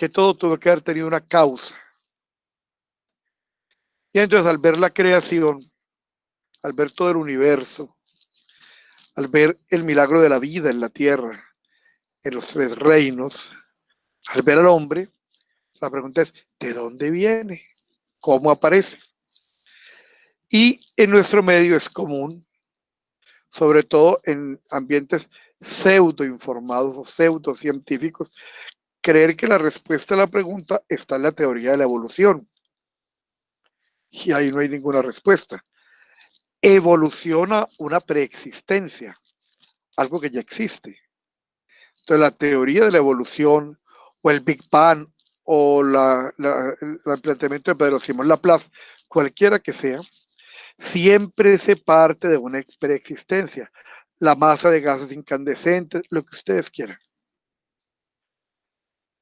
que todo tuvo que haber tenido una causa. Y entonces al ver la creación, al ver todo el universo, al ver el milagro de la vida en la tierra, en los tres reinos, al ver al hombre, la pregunta es, ¿de dónde viene? ¿Cómo aparece? Y en nuestro medio es común, sobre todo en ambientes pseudo informados o pseudo científicos, creer que la respuesta a la pregunta está en la teoría de la evolución. Y ahí no hay ninguna respuesta. Evoluciona una preexistencia, algo que ya existe. Entonces la teoría de la evolución o el Big Bang o el planteamiento de Pedro Simón Laplace, cualquiera que sea, siempre se parte de una preexistencia. La masa de gases incandescentes, lo que ustedes quieran.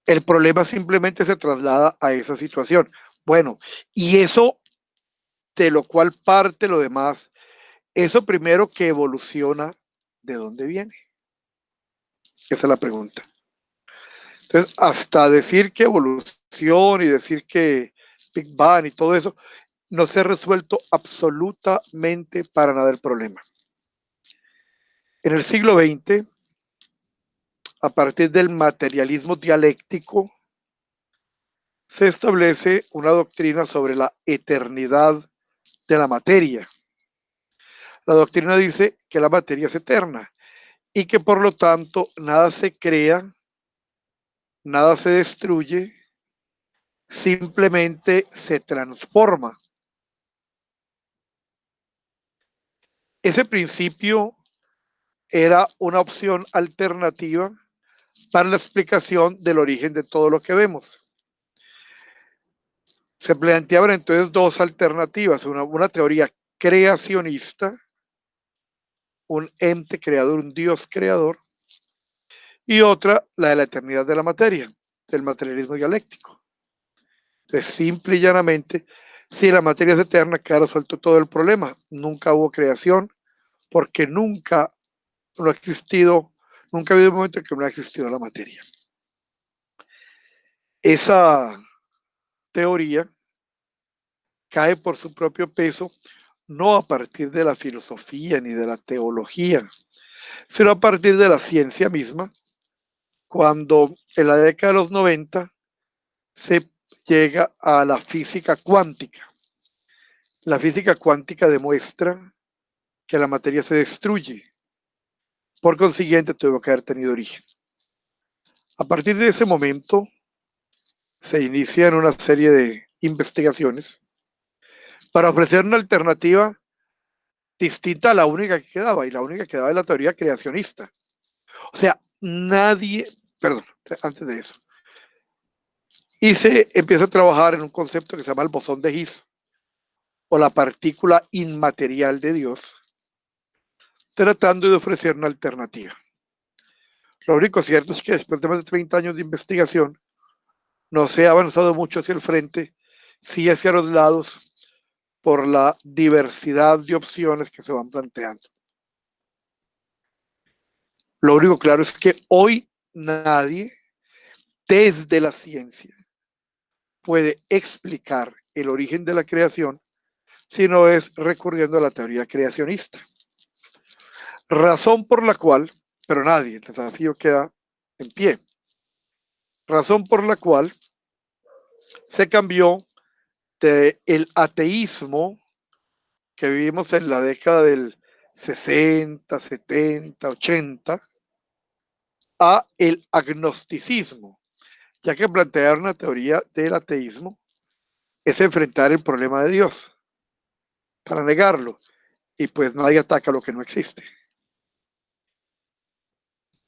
El problema simplemente se traslada a esa situación. Bueno, y eso de lo cual parte lo demás, eso primero que evoluciona, ¿de dónde viene? Esa es la pregunta. Entonces, hasta decir que evolución y decir que Big Bang y todo eso, no se ha resuelto absolutamente para nada el problema. En el siglo XX, a partir del materialismo dialéctico, se establece una doctrina sobre la eternidad de la materia. La doctrina dice que la materia es eterna y que por lo tanto nada se crea, nada se destruye, simplemente se transforma. Ese principio era una opción alternativa para la explicación del origen de todo lo que vemos. Se planteaban entonces dos alternativas, una teoría creacionista, un ente creador, un Dios creador, y otra, la de la eternidad de la materia, del materialismo dialéctico. Entonces, simple y llanamente, si la materia es eterna, queda resuelto todo el problema. Nunca hubo creación, porque nunca no ha existido, nunca ha habido un momento en que no ha existido la materia. Esa teoría cae por su propio peso, no a partir de la filosofía ni de la teología, sino a partir de la ciencia misma, cuando en la década de los 90 se llega a la física cuántica. La física cuántica demuestra que la materia se destruye, por consiguiente tuvo que haber tenido origen. A partir de ese momento se inician una serie de investigaciones para ofrecer una alternativa distinta a la única que quedaba, y la única que quedaba es la teoría creacionista. O sea, nadie, perdón, antes de eso, y se empieza a trabajar en un concepto que se llama el bosón de Higgs, o la partícula inmaterial de Dios, tratando de ofrecer una alternativa. Lo único cierto es que después de más de 30 años de investigación, no se ha avanzado mucho hacia el frente, sí hacia los lados, por la diversidad de opciones que se van planteando. Lo único claro es que hoy nadie, desde la ciencia, puede explicar el origen de la creación si no es recurriendo a la teoría creacionista. Razón por la cual, pero nadie, el desafío queda en pie, razón por la cual se cambió del ateísmo que vivimos en la década del 60, 70, 80, a el agnosticismo, ya que plantear una teoría del ateísmo es enfrentar el problema de Dios para negarlo, y pues nadie ataca lo que no existe.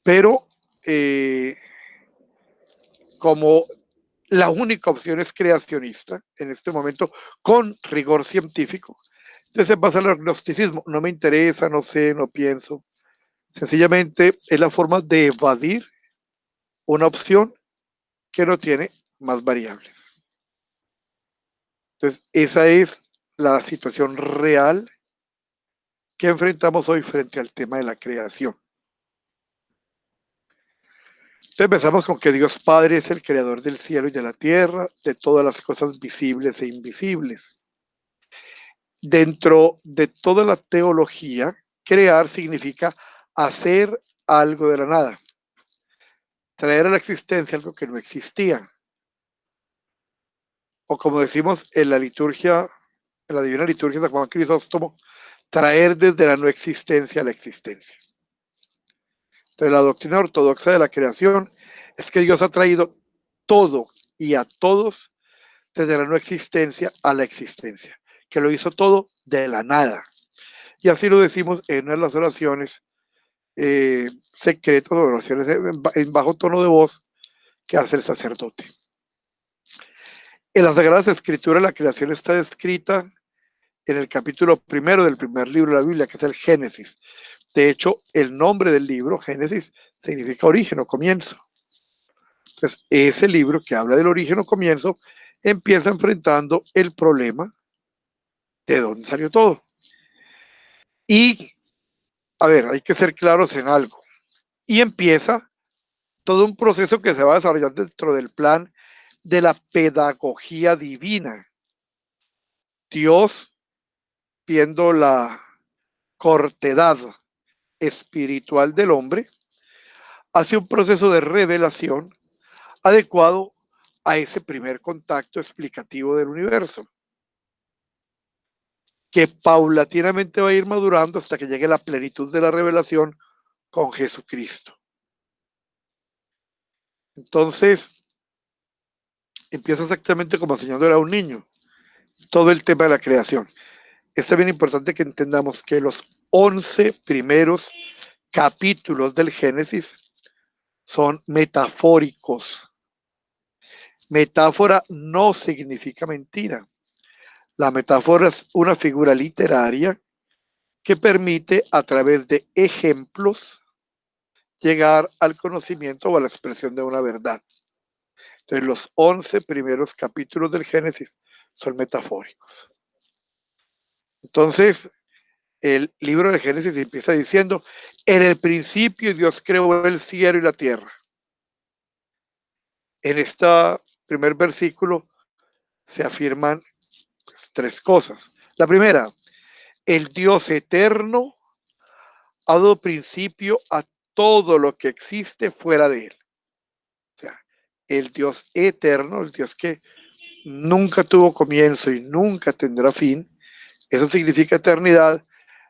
Pero como la única opción es creacionista en este momento, con rigor científico, entonces se pasa al agnosticismo. No me interesa, no sé, no pienso. Sencillamente es la forma de evadir una opción que no tiene más variables. Entonces, esa es la situación real que enfrentamos hoy frente al tema de la creación. Entonces empezamos con que Dios Padre es el creador del cielo y de la tierra, de todas las cosas visibles e invisibles. Dentro de toda la teología, crear significa hacer algo de la nada, traer a la existencia algo que no existía. O como decimos en la liturgia, en la Divina Liturgia de San Juan Crisóstomo, traer desde la no existencia a la existencia. Entonces la doctrina ortodoxa de la creación es que Dios ha traído todo y a todos desde la no existencia a la existencia, que lo hizo todo de la nada. Y así lo decimos en una de las oraciones secretas, oraciones en bajo tono de voz que hace el sacerdote. En las Sagradas Escrituras la creación está descrita en el capítulo primero del primer libro de la Biblia, que es el Génesis. De hecho, el nombre del libro, Génesis, significa origen o comienzo. Entonces, ese libro que habla del origen o comienzo empieza enfrentando el problema de dónde salió todo. Y, a ver, hay que ser claros en algo. Y empieza todo un proceso que se va a desarrollar dentro del plan de la pedagogía divina. Dios, viendo la cortedad espiritual del hombre, hace un proceso de revelación adecuado a ese primer contacto explicativo del universo, que paulatinamente va a ir madurando hasta que llegue la plenitud de la revelación con Jesucristo. Entonces, empieza exactamente como enseñándole a un niño todo el tema de la creación. Es también importante que entendamos que los 11 primeros capítulos del Génesis son metafóricos. Metáfora no significa mentira. La metáfora es una figura literaria que permite, a través de ejemplos, llegar al conocimiento o a la expresión de una verdad. Entonces, los 11 primeros capítulos del Génesis son metafóricos. Entonces, el libro de Génesis empieza diciendo, en el principio Dios creó el cielo y la tierra. En este primer versículo se afirman pues, tres cosas. La primera, el Dios eterno ha dado principio a todo lo que existe fuera de él. O sea, el Dios eterno, el Dios que nunca tuvo comienzo y nunca tendrá fin, eso significa eternidad,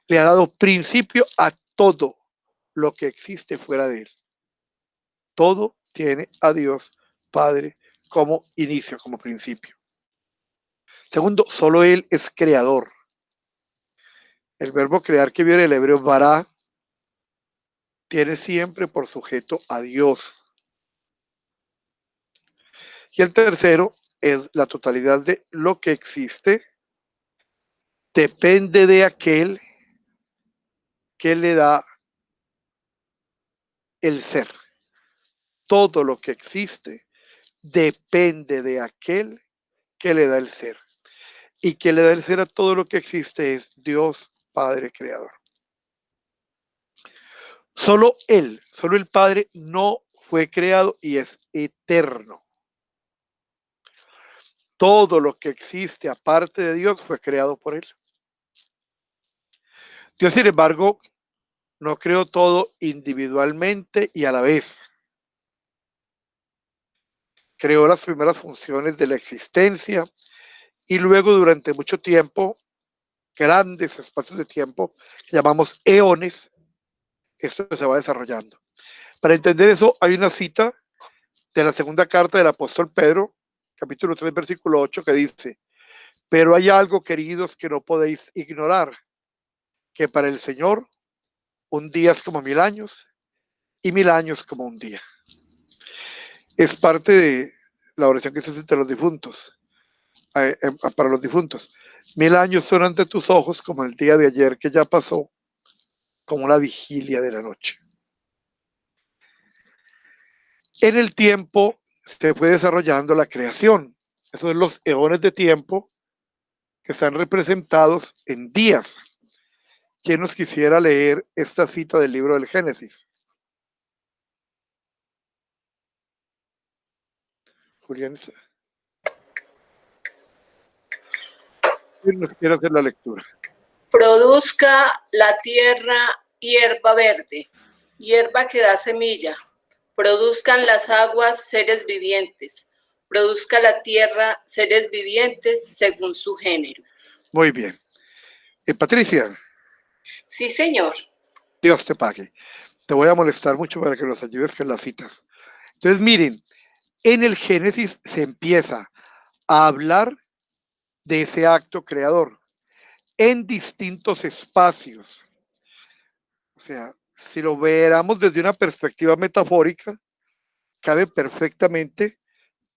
le ha dado principio a todo lo que existe fuera de él. Todo tiene a Dios Padre como inicio, como principio. Segundo, solo él es creador. El verbo crear que viene del hebreo bara tiene siempre por sujeto a Dios. Y el tercero es la totalidad de lo que existe depende de aquel que le da el ser. Todo lo que existe depende de aquel que le da el ser. Y que le da el ser a todo lo que existe es Dios Padre Creador. Solo Él, solo el Padre no fue creado y es eterno. Todo lo que existe aparte de Dios fue creado por Él. Dios, sin embargo, no creó todo individualmente y a la vez. Creó las primeras funciones de la existencia y luego durante mucho tiempo, grandes espacios de tiempo, que llamamos eones, esto se va desarrollando. Para entender eso, hay una cita de la segunda carta del apóstol Pedro, capítulo 3, versículo 8, que dice, pero hay algo, queridos, que no podéis ignorar, que para el Señor un día es como 1000 años y 1000 años como un día. Es parte de la oración que se hace entre los difuntos, para los difuntos. 1000 años son ante tus ojos como el día de ayer que ya pasó, como la vigilia de la noche. En el tiempo se fue desarrollando la creación. Esos son los eones de tiempo que están representados en días. ¿Quién nos quisiera leer esta cita del libro del Génesis? Julián nos quiere hacer la lectura. Produzca la tierra hierba verde, hierba que da semilla. Produzcan las aguas seres vivientes. Produzca la tierra seres vivientes según su género. Muy bien. Patricia. Sí, señor. Dios te pague. Te voy a molestar mucho para que nos ayudes con las citas. Entonces, miren, en el Génesis se empieza a hablar de ese acto creador en distintos espacios. O sea, si lo viéramos desde una perspectiva metafórica, cabe perfectamente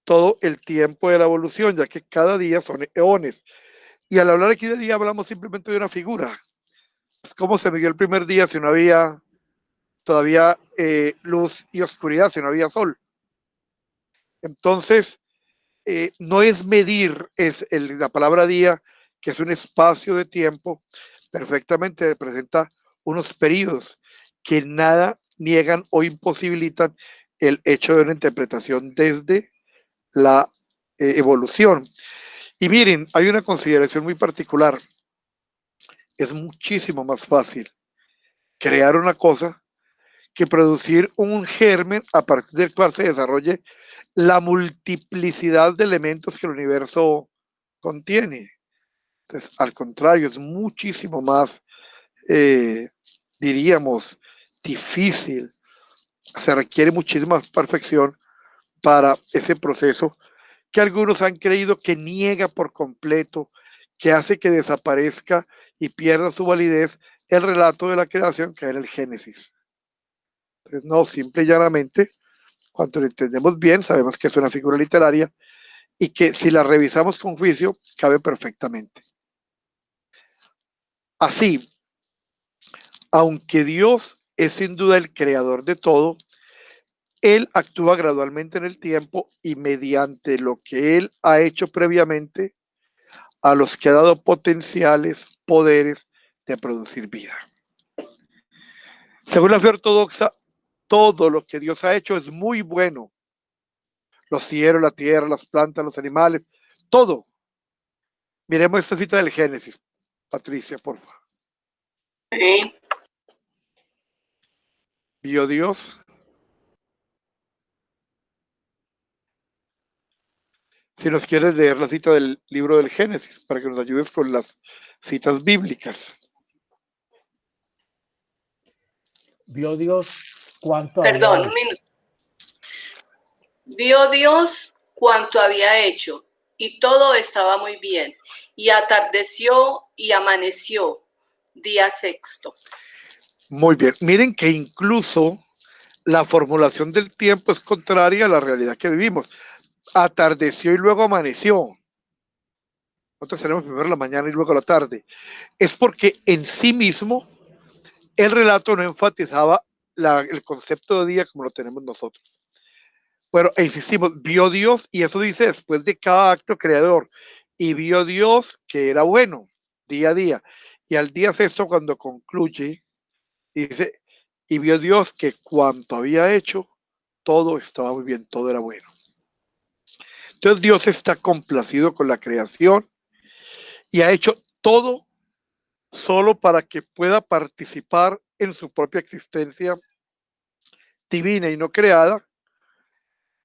todo el tiempo de la evolución, ya que cada día son eones. Y al hablar aquí de día hablamos simplemente de una figura. Pues, ¿cómo se midió el primer día si no había todavía luz y oscuridad, si no había sol? Entonces, no es medir, la palabra día, que es un espacio de tiempo, perfectamente representa unos periodos que nada niegan o imposibilitan el hecho de una interpretación desde la evolución. Y miren, hay una consideración muy particular. Es muchísimo más fácil crear una cosa que producir un germen a partir del cual se desarrolle la multiplicidad de elementos que el universo contiene. Entonces, al contrario, es muchísimo más, diríamos, difícil. Se requiere muchísima perfección para ese proceso que algunos han creído que niega por completo, que hace que desaparezca y pierda su validez el relato de la creación que era el Génesis. Entonces, no, simple y llanamente, cuando lo entendemos bien, sabemos que es una figura literaria y que si la revisamos con juicio, cabe perfectamente. Así, aunque Dios es sin duda el creador de todo, Él actúa gradualmente en el tiempo y mediante lo que Él ha hecho previamente a los que ha dado potenciales poderes de producir vida. Según la fe ortodoxa, todo lo que Dios ha hecho es muy bueno. Los cielos, la tierra, las plantas, los animales, todo. Miremos esta cita del Génesis, Patricia, por favor. Sí. Vio Dios. Si nos quieres leer la cita del libro del Génesis, para que nos ayudes con las citas bíblicas. Vio Dios cuánto Perdón, había un minuto. Vio Dios cuanto había hecho, y todo estaba muy bien. Y atardeció y amaneció, día sexto. Muy bien. Miren que incluso la formulación del tiempo es contraria a la realidad que vivimos. Atardeció y luego amaneció. Nosotros tenemos primero la mañana y luego la tarde. Es porque en sí mismo el relato no enfatizaba el concepto de día como lo tenemos nosotros. Bueno, e insistimos, vio Dios, y eso dice después de cada acto creador, y vio Dios que era bueno, día a día. Y al día sexto, cuando concluye, dice, y vio Dios que cuanto había hecho, todo estaba muy bien, todo era bueno. Entonces Dios está complacido con la creación y ha hecho todo solo para que pueda participar en su propia existencia divina y no creada,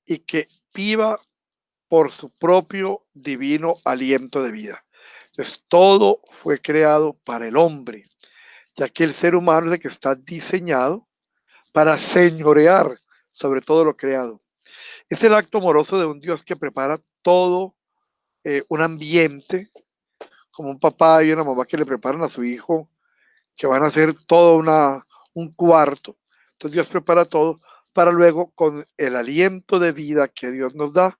y que viva por su propio divino aliento de vida. Entonces, todo fue creado para el hombre, ya que el ser humano es el que está diseñado para señorear sobre todo lo creado. Es el acto amoroso de un Dios que prepara todo un ambiente, como un papá y una mamá que le preparan a su hijo, que van a hacer todo un cuarto. Entonces Dios prepara todo para luego, con el aliento de vida que Dios nos da,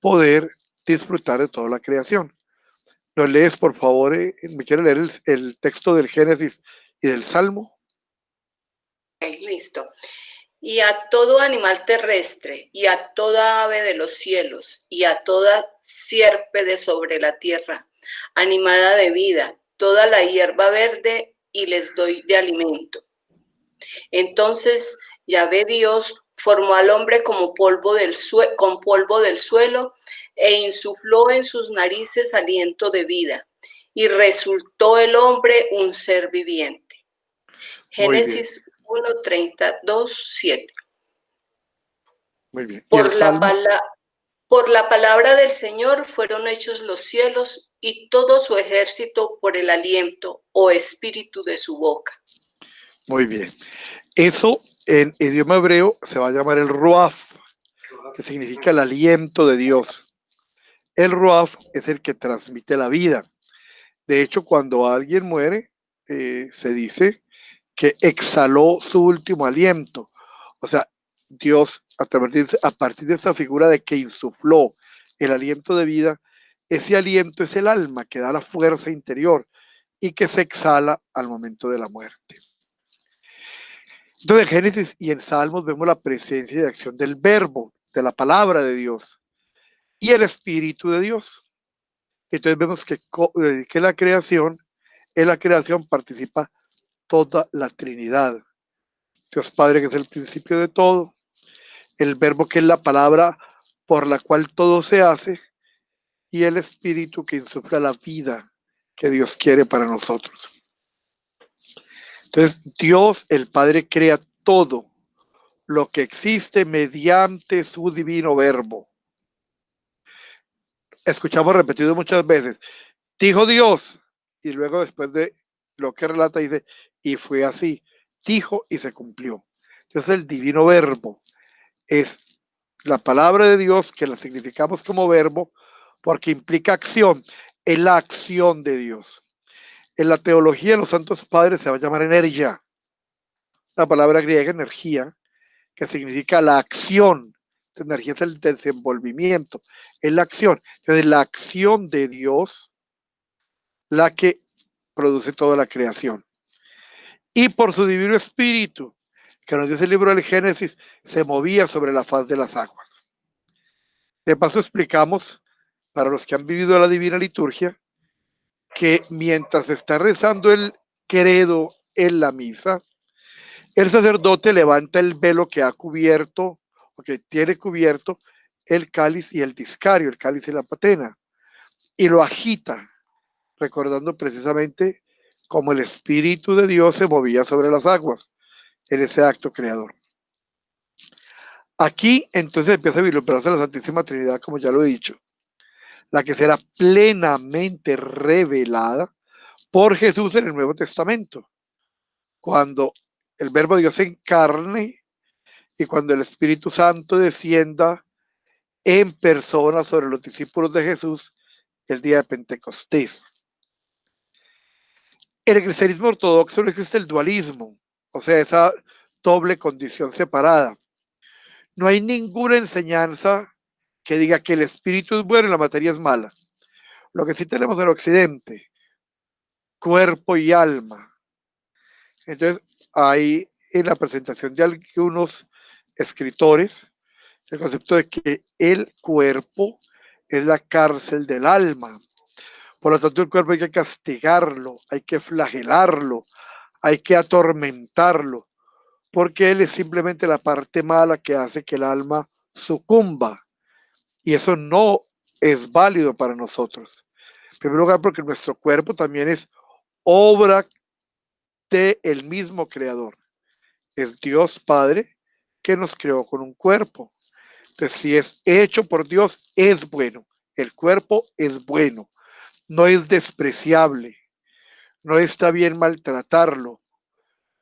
poder disfrutar de toda la creación. ¿Nos lees, por favor? ¿Me quiere leer el texto del Génesis y del Salmo? Okay, listo. Y a todo animal terrestre, y a toda ave de los cielos, y a toda sierpe de sobre la tierra, animada de vida, toda la hierba verde, y les doy de alimento. Entonces Yahvé Dios formó al hombre como con polvo del suelo e insufló en sus narices aliento de vida, y resultó el hombre un ser viviente. Muy bien, Génesis 1:32-7. muy bien. ¿Y el Salmo? Por la palabra del Señor fueron hechos los cielos y todo su ejército por el aliento o espíritu de su boca. Muy bien. Eso en idioma hebreo se va a llamar el Ruaf, que significa el aliento de Dios. El Ruaf es el que transmite la vida. De hecho, cuando alguien muere, se dice que exhaló su último aliento. O sea, Dios, a partir de esa figura de que insufló el aliento de vida, ese aliento es el alma que da la fuerza interior y que se exhala al momento de la muerte. Entonces, en Génesis y en Salmos vemos la presencia y acción del verbo, de la palabra de Dios y el Espíritu de Dios. Entonces vemos que en la creación participa toda la Trinidad. Dios Padre, que es el principio de todo, el verbo, que es la palabra por la cual todo se hace, y el Espíritu, que insufla la vida que Dios quiere para nosotros. Entonces, Dios, el Padre, crea todo lo que existe mediante su divino verbo. Escuchamos repetido muchas veces, dijo Dios, y luego después de lo que relata dice, y fue así, dijo y se cumplió. Entonces el divino verbo es la palabra de Dios, que la significamos como verbo porque implica acción, es la acción de Dios. En la teología de los santos padres se va a llamar energía, la palabra griega energía, que significa la acción. Energía es el desenvolvimiento, es la acción. Entonces la acción de Dios, la que produce toda la creación. Y por su divino espíritu, que nos dice el libro del Génesis, se movía sobre la faz de las aguas. De paso explicamos, para los que han vivido la divina liturgia, que mientras está rezando el credo en la misa, el sacerdote levanta el velo que ha cubierto, o que tiene cubierto, el cáliz y el discario, el cáliz y la patena, y lo agita, recordando precisamente cómo el Espíritu de Dios se movía sobre las aguas en ese acto creador. Aquí entonces empieza a vislumbrarse la Santísima Trinidad, como ya lo he dicho, la que será plenamente revelada por Jesús en el Nuevo Testamento, cuando el Verbo de Dios se encarne y cuando el Espíritu Santo descienda en persona sobre los discípulos de Jesús el día de Pentecostés. En el cristianismo ortodoxo no existe el dualismo, o sea, esa doble condición separada. No hay ninguna enseñanza que diga que el espíritu es bueno y la materia es mala. Lo que sí tenemos en Occidente, cuerpo y alma. Entonces, hay en la presentación de algunos escritores el concepto de que el cuerpo es la cárcel del alma. Por lo tanto, el cuerpo hay que castigarlo, hay que flagelarlo, hay que atormentarlo, porque él es simplemente la parte mala que hace que el alma sucumba. Y eso no es válido para nosotros. En primer lugar, porque nuestro cuerpo también es obra del mismo creador. Es Dios Padre que nos creó con un cuerpo. Entonces, si es hecho por Dios, es bueno. El cuerpo es bueno. No es despreciable. No está bien maltratarlo.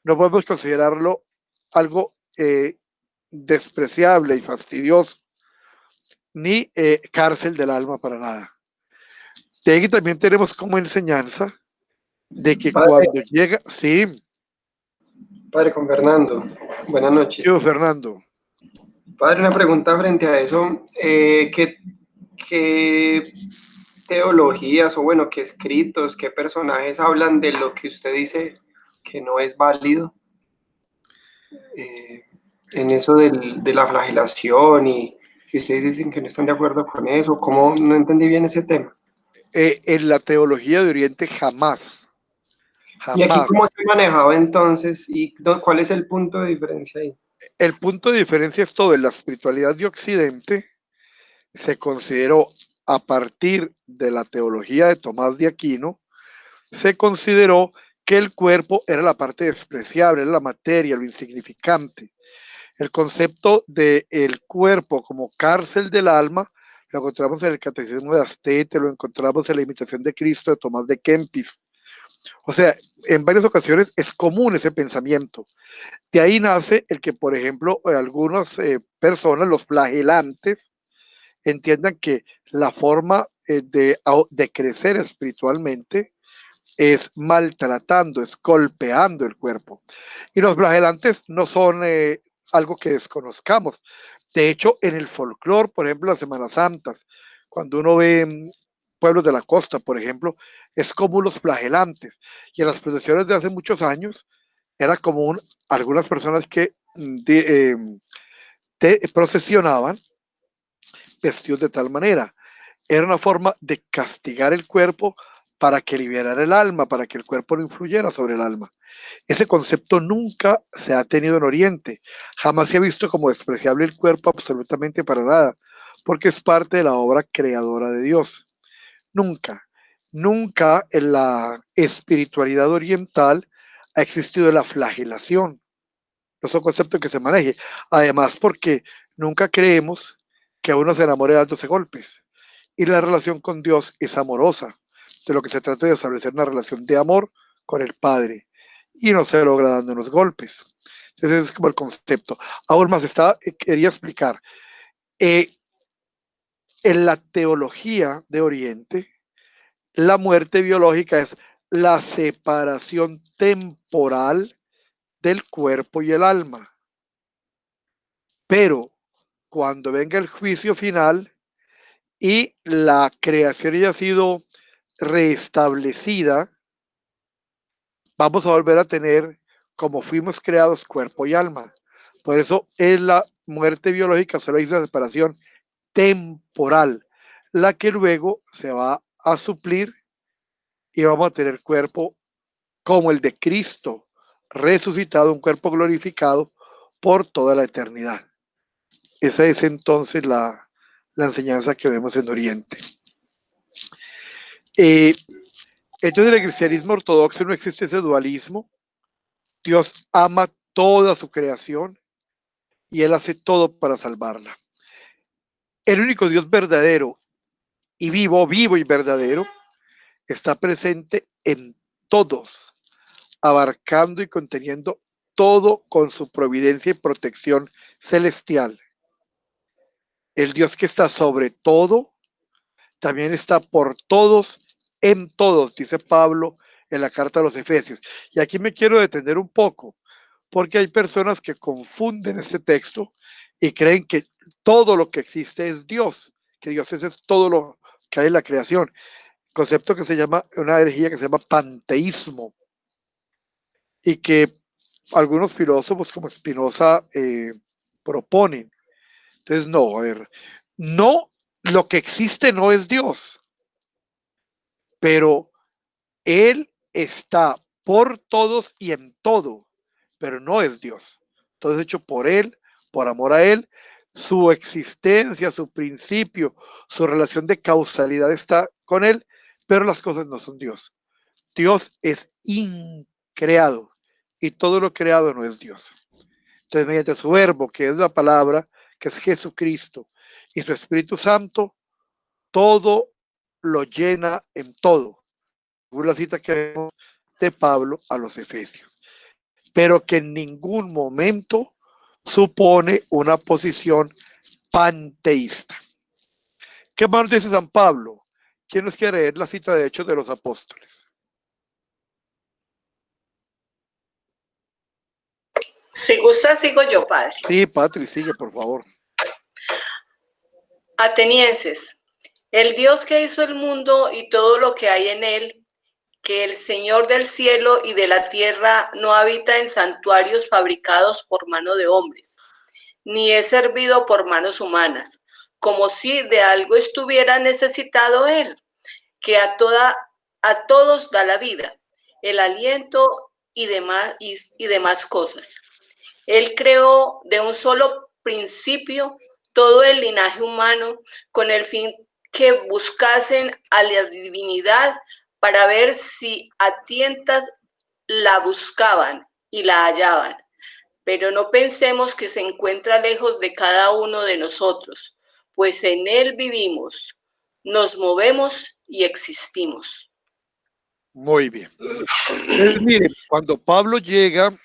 No podemos considerarlo algo despreciable y fastidioso, ni cárcel del alma para nada. De ahí también tenemos como enseñanza de que Padre, cuando llega, sí, padre, con Fernando, buenas noches. yo, Fernando. Padre, una pregunta frente a eso, ¿qué teologías o bueno, qué escritos, qué personajes hablan de lo que usted dice que no es válido en eso de la flagelación? Y si ustedes dicen que no están de acuerdo con eso, ¿cómo? No entendí bien ese tema. En la teología de Oriente jamás, ¿Y aquí jamás. cómo se manejaba entonces y cuál es el punto de diferencia ahí? El punto de diferencia es todo. En la espiritualidad de Occidente se consideró, a partir de la teología de Tomás de Aquino, se consideró que el cuerpo era la parte despreciable, era la materia, lo insignificante. El concepto del cuerpo como cárcel del alma lo encontramos en el Catecismo de Astete, lo encontramos en la Imitación de Cristo de Tomás de Kempis. O sea, en varias ocasiones es común ese pensamiento. De ahí nace el que, por ejemplo, algunas personas, los flagelantes, entiendan que la forma de crecer espiritualmente es maltratando, es golpeando el cuerpo. Y los flagelantes no son algo que desconozcamos. De hecho, en el folclore, por ejemplo, las Semanas Santas, cuando uno ve pueblos de la costa, por ejemplo, es como los flagelantes. Y en las procesiones de hace muchos años, era común algunas personas que procesionaban vestidos de tal manera. Era una forma de castigar el cuerpo para que liberara el alma, para que el cuerpo no influyera sobre el alma. Ese concepto nunca se ha tenido en Oriente. Jamás se ha visto como despreciable el cuerpo absolutamente para nada, porque es parte de la obra creadora de Dios. Nunca, nunca en la espiritualidad oriental ha existido la flagelación. No es un concepto que se maneje. Además, porque nunca creemos que uno se enamore dándose golpes. Y la relación con Dios es amorosa. De lo que se trata de establecer una relación de amor con el Padre. Y no se logra dándonos golpes. Entonces, ese es como el concepto. Aún más, quería explicar. En la teología de Oriente, la muerte biológica es la separación temporal del cuerpo y el alma. Pero cuando venga el juicio final y la creación haya sido restablecida, vamos a volver a tener como fuimos creados cuerpo y alma. Por eso en la muerte biológica solo hay una separación temporal, la que luego se va a suplir y vamos a tener cuerpo como el de Cristo, resucitado, un cuerpo glorificado por toda la eternidad. Esa es entonces la enseñanza que vemos en Oriente. Entonces en el cristianismo ortodoxo no existe ese dualismo. Dios ama toda su creación y Él hace todo para salvarla. El único Dios verdadero y vivo y verdadero, está presente en todos, abarcando y conteniendo todo con su providencia y protección celestial. El Dios que está sobre todo, también está por todos, en todos, dice Pablo en la carta a los Efesios. Y aquí me quiero detener un poco, porque hay personas que confunden este texto y creen que todo lo que existe es Dios, que Dios es todo lo que hay en la creación. Concepto que se llama, una herejía que se llama panteísmo, y que algunos filósofos como Spinoza proponen. Entonces, no, a ver, no, lo que existe no es Dios, pero Él está por todos y en todo, pero no es Dios. Todo es hecho por Él, por amor a Él. Su existencia, su principio, su relación de causalidad está con Él, pero las cosas no son Dios. Dios es increado y todo lo creado no es Dios. Entonces, mediante su verbo, que es la palabra, que es Jesucristo, y su Espíritu Santo, todo lo llena en todo. Según la cita que vemos de Pablo a los Efesios. Pero que en ningún momento supone una posición panteísta. ¿Qué más dice San Pablo? ¿Quién nos quiere leer la cita de Hechos de los Apóstoles? Si gusta, sigo yo, padre. Sí, Patri, sigue, por favor. Atenienses, el Dios que hizo el mundo y todo lo que hay en él, que el Señor del cielo y de la tierra no habita en santuarios fabricados por mano de hombres, ni es servido por manos humanas, como si de algo estuviera necesitado él, que a todos da la vida, el aliento y demás cosas. Él creó de un solo principio todo el linaje humano con el fin que buscasen a la divinidad para ver si a tientas la buscaban y la hallaban. Pero no pensemos que se encuentra lejos de cada uno de nosotros, pues en Él vivimos, nos movemos y existimos. Muy bien. Entonces, miren, cuando Pablo llega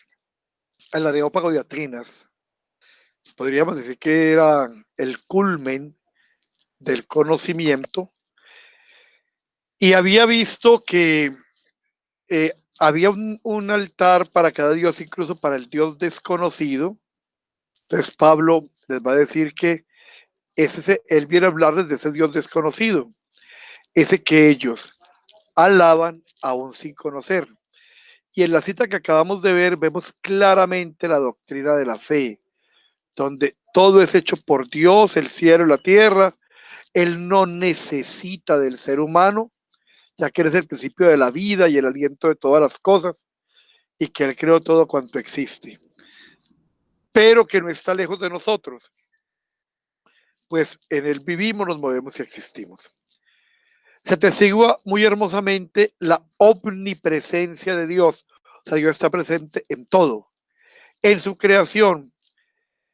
al Areópago de Atenas, podríamos decir que era el culmen del conocimiento, y había visto que había un altar para cada dios, incluso para el dios desconocido. Entonces Pablo les va a decir que él viene a hablarles de ese dios desconocido, ese que ellos alaban aún sin conocer. Y en la cita que acabamos de ver vemos claramente la doctrina de la fe, donde todo es hecho por Dios, el cielo y la tierra. Él no necesita del ser humano, ya que Él es el principio de la vida y el aliento de todas las cosas, y que Él creó todo cuanto existe, pero que no está lejos de nosotros, pues en Él vivimos, nos movemos y existimos. Se atestigua muy hermosamente la omnipresencia de Dios. O sea, Dios está presente en todo, en su creación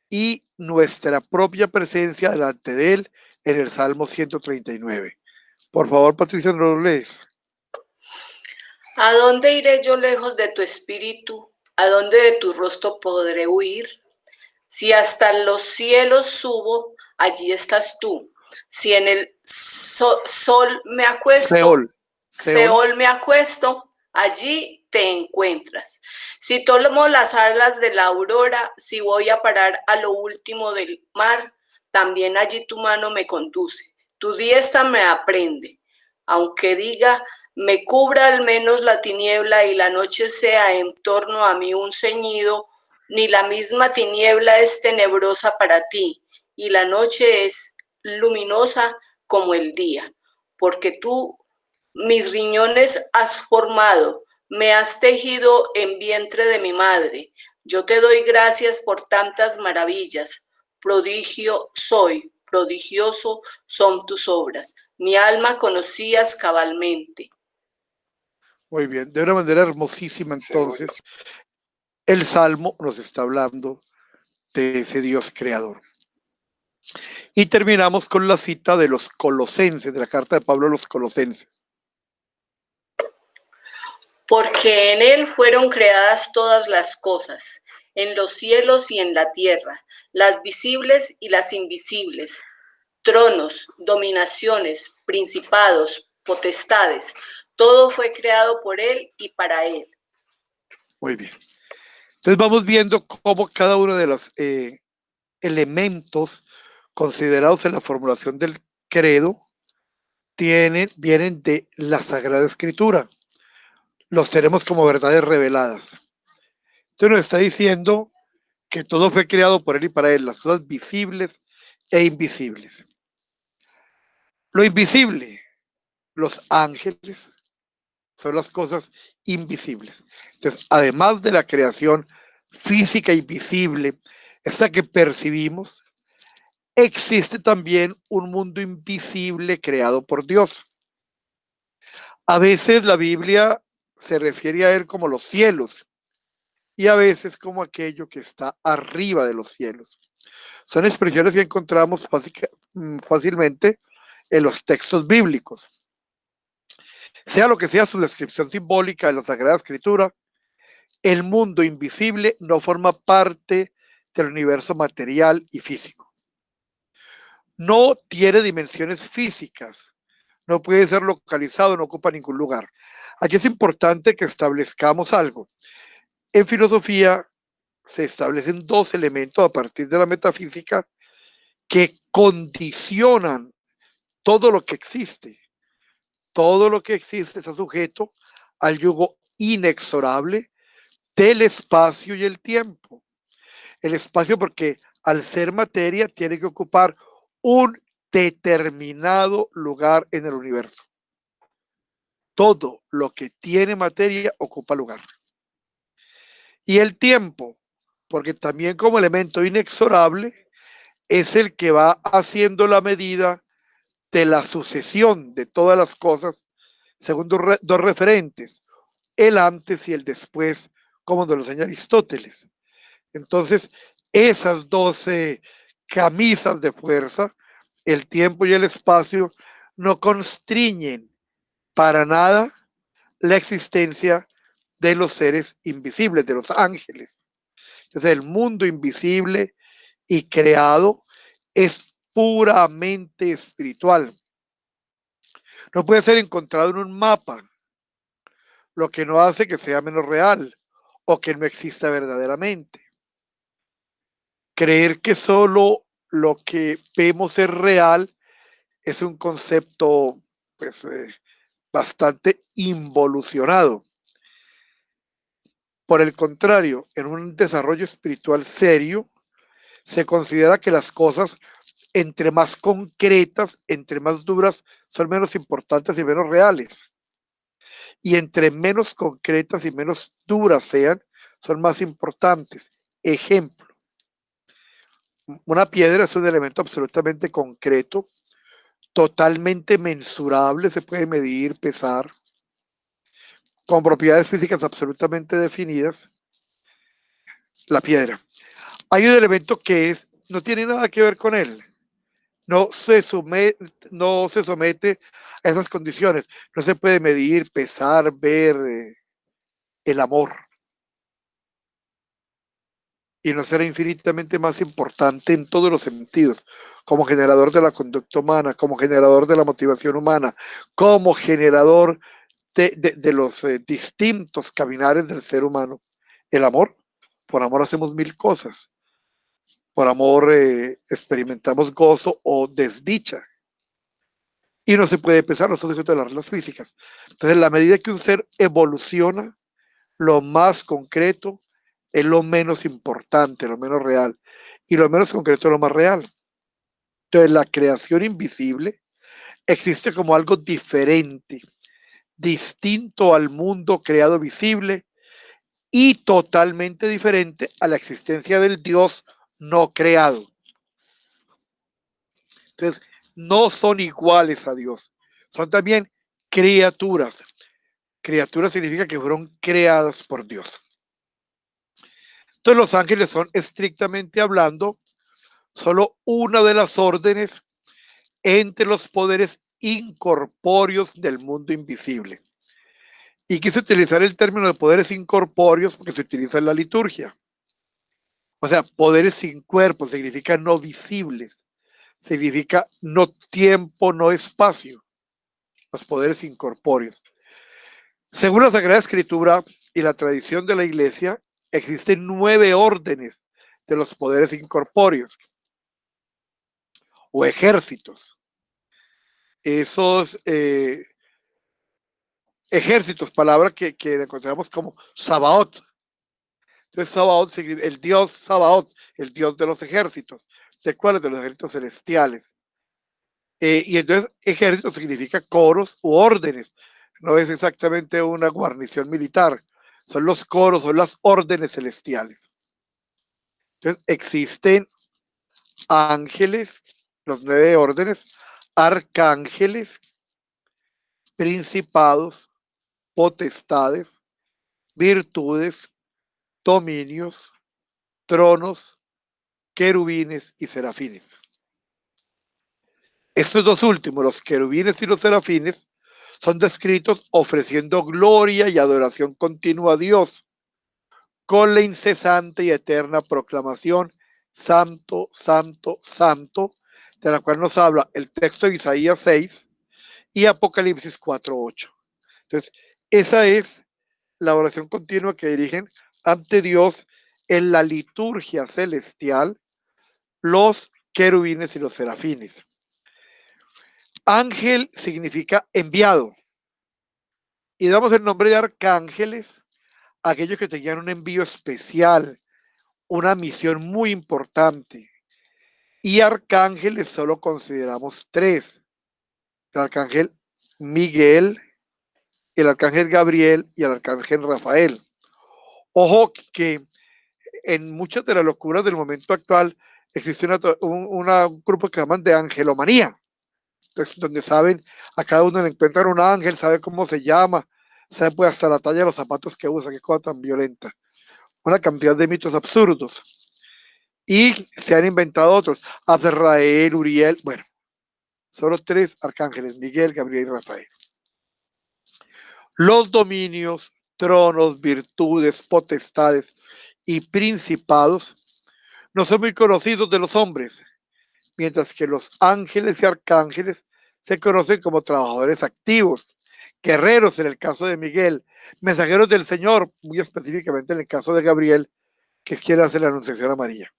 y nuestra propia presencia delante de Él en el Salmo 139. Por favor, Patricia, no lo lees. ¿A dónde iré yo lejos de tu espíritu? ¿A dónde de tu rostro podré huir? Si hasta los cielos subo, allí estás tú. Si en el sol me acuesto, Seol me acuesto, allí te encuentras. Si tomo las alas de la aurora, si voy a parar a lo último del mar, también allí tu mano me conduce. Tu diestra me aprende. Aunque diga, me cubra al menos la tiniebla y la noche sea en torno a mí un ceñido, ni la misma tiniebla es tenebrosa para ti, y la noche es luminosa como el día, porque tú mis riñones has formado, me has tejido en vientre de mi madre. Yo te doy gracias por tantas maravillas. Prodigio soy, prodigioso son tus obras. Mi alma conocías cabalmente. Muy bien, de una manera hermosísima entonces, el Salmo nos está hablando de ese Dios creador. Y terminamos con la cita de los Colosenses, de la carta de Pablo a los Colosenses. Porque en Él fueron creadas todas las cosas, en los cielos y en la tierra, las visibles y las invisibles, tronos, dominaciones, principados, potestades. Todo fue creado por Él y para Él. Muy bien. Entonces vamos viendo cómo cada uno de los elementos considerados en la formulación del credo vienen de la Sagrada Escritura. Los tenemos como verdades reveladas. Entonces nos está diciendo que todo fue creado por Él y para Él, las cosas visibles e invisibles. Lo invisible, los ángeles, son las cosas invisibles. Entonces, además de la creación física y visible, esta que percibimos, existe también un mundo invisible creado por Dios. A veces la Biblia se refiere a Él como los cielos y a veces como aquello que está arriba de los cielos. Son expresiones que encontramos fácilmente en los textos bíblicos. Sea lo que sea su descripción simbólica de la Sagrada Escritura, el mundo invisible no forma parte del universo material y físico. No tiene dimensiones físicas, no puede ser localizado, no ocupa ningún lugar. Aquí es importante que establezcamos algo. En filosofía se establecen dos elementos a partir de la metafísica que condicionan todo lo que existe. Todo lo que existe está sujeto al yugo inexorable del espacio y el tiempo. El espacio porque al ser materia tiene que ocupar un determinado lugar en el universo. Todo lo que tiene materia ocupa lugar. Y el tiempo, porque también como elemento inexorable es el que va haciendo la medida de la sucesión de todas las cosas según dos referentes, el antes y el después, como nos lo enseña Aristóteles. Entonces, esas 12 camisas de fuerza, el tiempo y el espacio, no constriñen para nada la existencia de los seres invisibles, de los ángeles. Entonces, el mundo invisible y creado es puramente espiritual. No puede ser encontrado en un mapa, lo que no hace que sea menos real o que no exista verdaderamente. Creer que solo lo que vemos es real es un concepto pues, bastante involucionado. Por el contrario, en un desarrollo espiritual serio, se considera que las cosas, entre más concretas, entre más duras, son menos importantes y menos reales. Y entre menos concretas y menos duras sean, son más importantes. Ejemplo, una piedra es un elemento absolutamente concreto, totalmente mensurable, se puede medir, pesar, con propiedades físicas absolutamente definidas, la piedra. Hay un elemento que no tiene nada que ver con él, no se somete a esas condiciones, no se puede medir, pesar, ver el amor. Y no será infinitamente más importante en todos los sentidos, como generador de la conducta humana, como generador de la motivación humana, como generador de los distintos caminares del ser humano. El amor, por amor hacemos mil cosas, por amor experimentamos gozo o desdicha, y no se puede pesar, no está sujeto a las reglas físicas. Entonces, en la medida que un ser evoluciona, lo más concreto es lo menos importante, lo menos real, y lo menos concreto es lo más real. Entonces, la creación invisible existe como algo diferente, distinto al mundo creado visible y totalmente diferente a la existencia del Dios no creado. Entonces, no son iguales a Dios, son también criaturas. Criatura significa que fueron creadas por Dios. Entonces, los ángeles son, estrictamente hablando, solo una de las órdenes entre los poderes incorpóreos del mundo invisible. Y quise utilizar el término de poderes incorpóreos porque se utiliza en la liturgia. O sea, poderes sin cuerpo significa no visibles, significa no tiempo, no espacio, los poderes incorpóreos. Según la Sagrada Escritura y la tradición de la Iglesia, existen 9 órdenes de los poderes incorpóreos o ejércitos. Esos ejércitos, palabra que encontramos como Sabaoth. Entonces, Sabaoth, el dios Sabaoth, el dios de los ejércitos. ¿De cuáles? De los ejércitos celestiales. Y entonces, ejército significa coros u órdenes. No es exactamente una guarnición militar. Son los coros, son las órdenes celestiales. Entonces, existen ángeles, los 9 órdenes, arcángeles, principados, potestades, virtudes, dominios, tronos, querubines y serafines. Estos dos últimos, los querubines y los serafines, son descritos ofreciendo gloria y adoración continua a Dios, con la incesante y eterna proclamación, Santo, Santo, Santo, de la cual nos habla el texto de Isaías 6 y Apocalipsis 4:8. Entonces, esa es la oración continua que dirigen ante Dios en la liturgia celestial los querubines y los serafines. Ángel significa enviado. Y damos el nombre de arcángeles a aquellos que tenían un envío especial, una misión muy importante. Y arcángeles solo consideramos 3. El arcángel Miguel, el arcángel Gabriel y el arcángel Rafael. Ojo que en muchas de las locuras del momento actual existe un grupo que llaman de angelomanía. Entonces, donde saben, a cada uno le encuentran un ángel, sabe cómo se llama, sabe pues hasta la talla de los zapatos que usa, qué cosa tan violenta. Una cantidad de mitos absurdos. Y se han inventado otros. Azrael, Uriel, bueno, son los tres arcángeles, Miguel, Gabriel y Rafael. Los dominios, tronos, virtudes, potestades y principados no son muy conocidos de los hombres, mientras que los ángeles y arcángeles se conocen como trabajadores activos, guerreros en el caso de Miguel, mensajeros del Señor, muy específicamente en el caso de Gabriel, que quiere hacer la anunciación a María.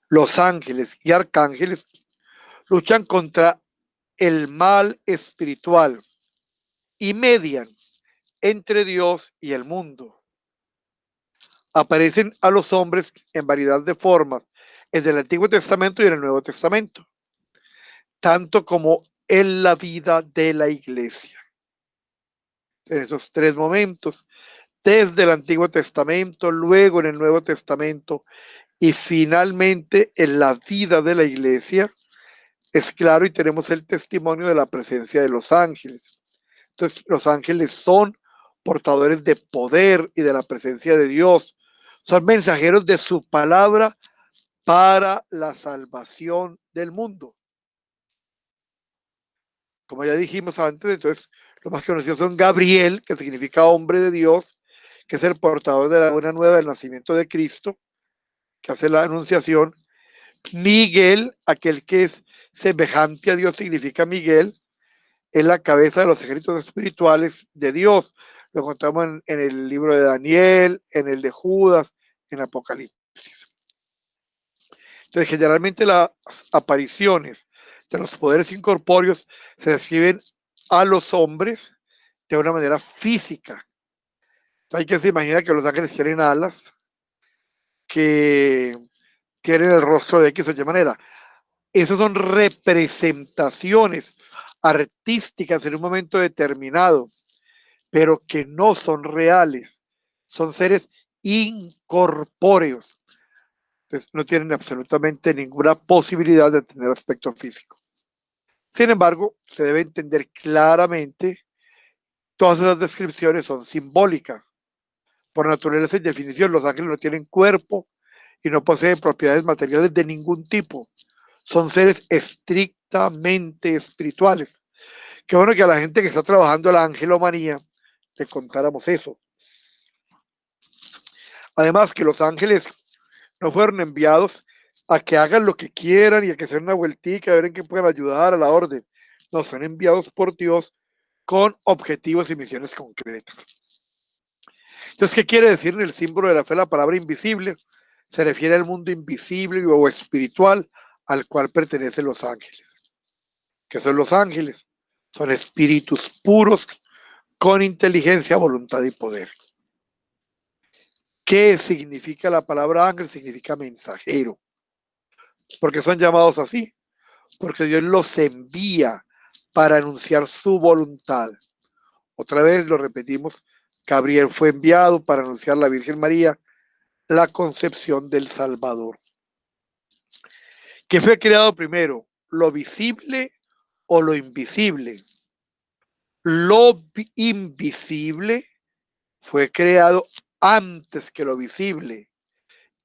Los ángeles y arcángeles luchan contra el mal espiritual y median entre Dios y el mundo. Aparecen a los hombres en variedad de formas en el Antiguo Testamento y en el Nuevo Testamento, tanto como en la vida de la iglesia. En esos tres momentos, desde el Antiguo Testamento, luego en el Nuevo Testamento y finalmente en la vida de la iglesia, es claro y tenemos el testimonio de la presencia de los ángeles. Entonces, los ángeles son portadores de poder y de la presencia de Dios. Son mensajeros de su palabra para la salvación del mundo. Como ya dijimos antes, entonces, los más conocidos son Gabriel, que significa hombre de Dios, que es el portador de la buena nueva del nacimiento de Cristo, que hace la anunciación. Miguel, aquel que es semejante a Dios, significa Miguel, es la cabeza de los ejércitos espirituales de Dios. Lo encontramos en el libro de Daniel, en el de Judas, en Apocalipsis. Entonces, generalmente las apariciones de los poderes incorpóreos se describen a los hombres de una manera física. Hay que se imagina que los ángeles tienen alas, que tienen el rostro de X o Y manera. Esas son representaciones artísticas en un momento determinado, pero que no son reales. Son seres incorpóreos. Entonces, no tienen absolutamente ninguna posibilidad de tener aspecto físico. Sin embargo, se debe entender claramente, todas esas descripciones son simbólicas. Por naturaleza y definición, los ángeles no tienen cuerpo y no poseen propiedades materiales de ningún tipo. Son seres estrictamente espirituales. Qué bueno que a la gente que está trabajando la angelomanía le contáramos eso. Además, que los ángeles no fueron enviados a que hagan lo que quieran y a que se den una vueltica, a ver en qué pueden ayudar a la orden. No, son enviados por Dios con objetivos y misiones concretas. Entonces, ¿qué quiere decir en el símbolo de la fe la palabra invisible? Se refiere al mundo invisible o espiritual al cual pertenecen los ángeles. ¿Qué son los ángeles? Son espíritus puros con inteligencia, voluntad y poder. ¿Qué significa la palabra ángel? Significa mensajero. ¿Por qué son llamados así? Porque Dios los envía para anunciar su voluntad. Otra vez lo repetimos, Gabriel fue enviado para anunciar a la Virgen María la concepción del Salvador. ¿Qué fue creado primero? ¿Lo visible o lo invisible? Lo invisible fue creado antes que lo visible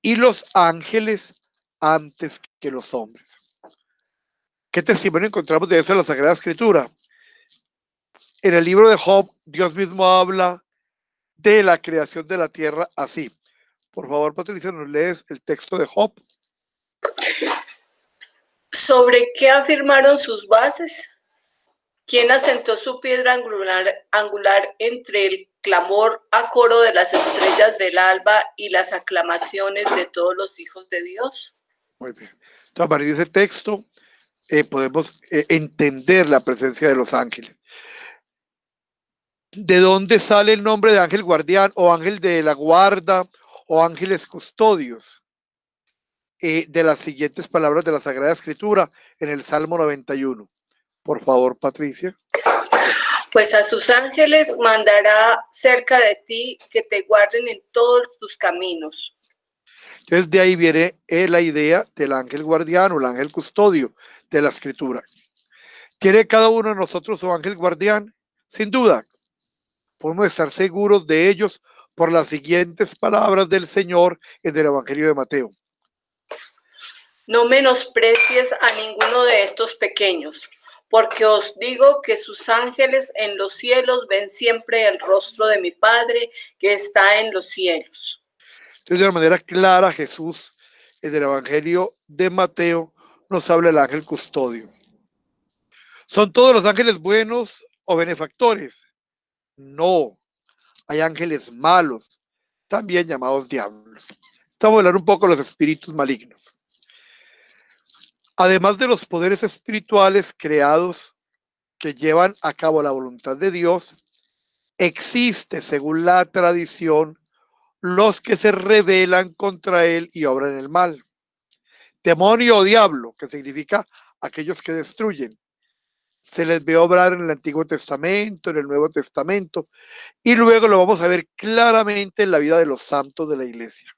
y los ángeles antes que los hombres. ¿Qué testimonio encontramos de eso en la Sagrada Escritura? En el libro de Job, Dios mismo habla de la creación de la tierra así. Por favor, Patricia, ¿nos lees el texto de Job? ¿Sobre qué afirmaron sus bases? ¿Quién asentó su piedra angular entre el clamor a coro de las estrellas del alba y las aclamaciones de todos los hijos de Dios? Muy bien. Entonces, a partir de ese texto podemos entender la presencia de los ángeles. ¿De dónde sale el nombre de ángel guardián o ángel de la guarda o ángeles custodios? De las siguientes palabras de la Sagrada Escritura en el Salmo 91. Por favor, Patricia. Pues a sus ángeles mandará cerca de ti que te guarden en todos tus caminos. Entonces de ahí viene la idea del ángel guardián o el ángel custodio de la escritura. ¿Quiere cada uno de nosotros su ángel guardián? Sin duda. Podemos estar seguros de ellos por las siguientes palabras del Señor en el Evangelio de Mateo. No menosprecies a ninguno de estos pequeños, porque os digo que sus ángeles en los cielos ven siempre el rostro de mi Padre que está en los cielos. Entonces, de una manera clara, Jesús, en el Evangelio de Mateo, nos habla del ángel custodio. ¿Son todos los ángeles buenos o benefactores? No, hay ángeles malos, también llamados diablos. Estamos a hablar un poco de los espíritus malignos. Además de los poderes espirituales creados que llevan a cabo la voluntad de Dios, existe, según la tradición, los que se rebelan contra él y obran el mal. Demonio o diablo, que significa aquellos que destruyen. Se les ve obrar en el Antiguo Testamento, en el Nuevo Testamento, y luego lo vamos a ver claramente en la vida de los santos de la iglesia.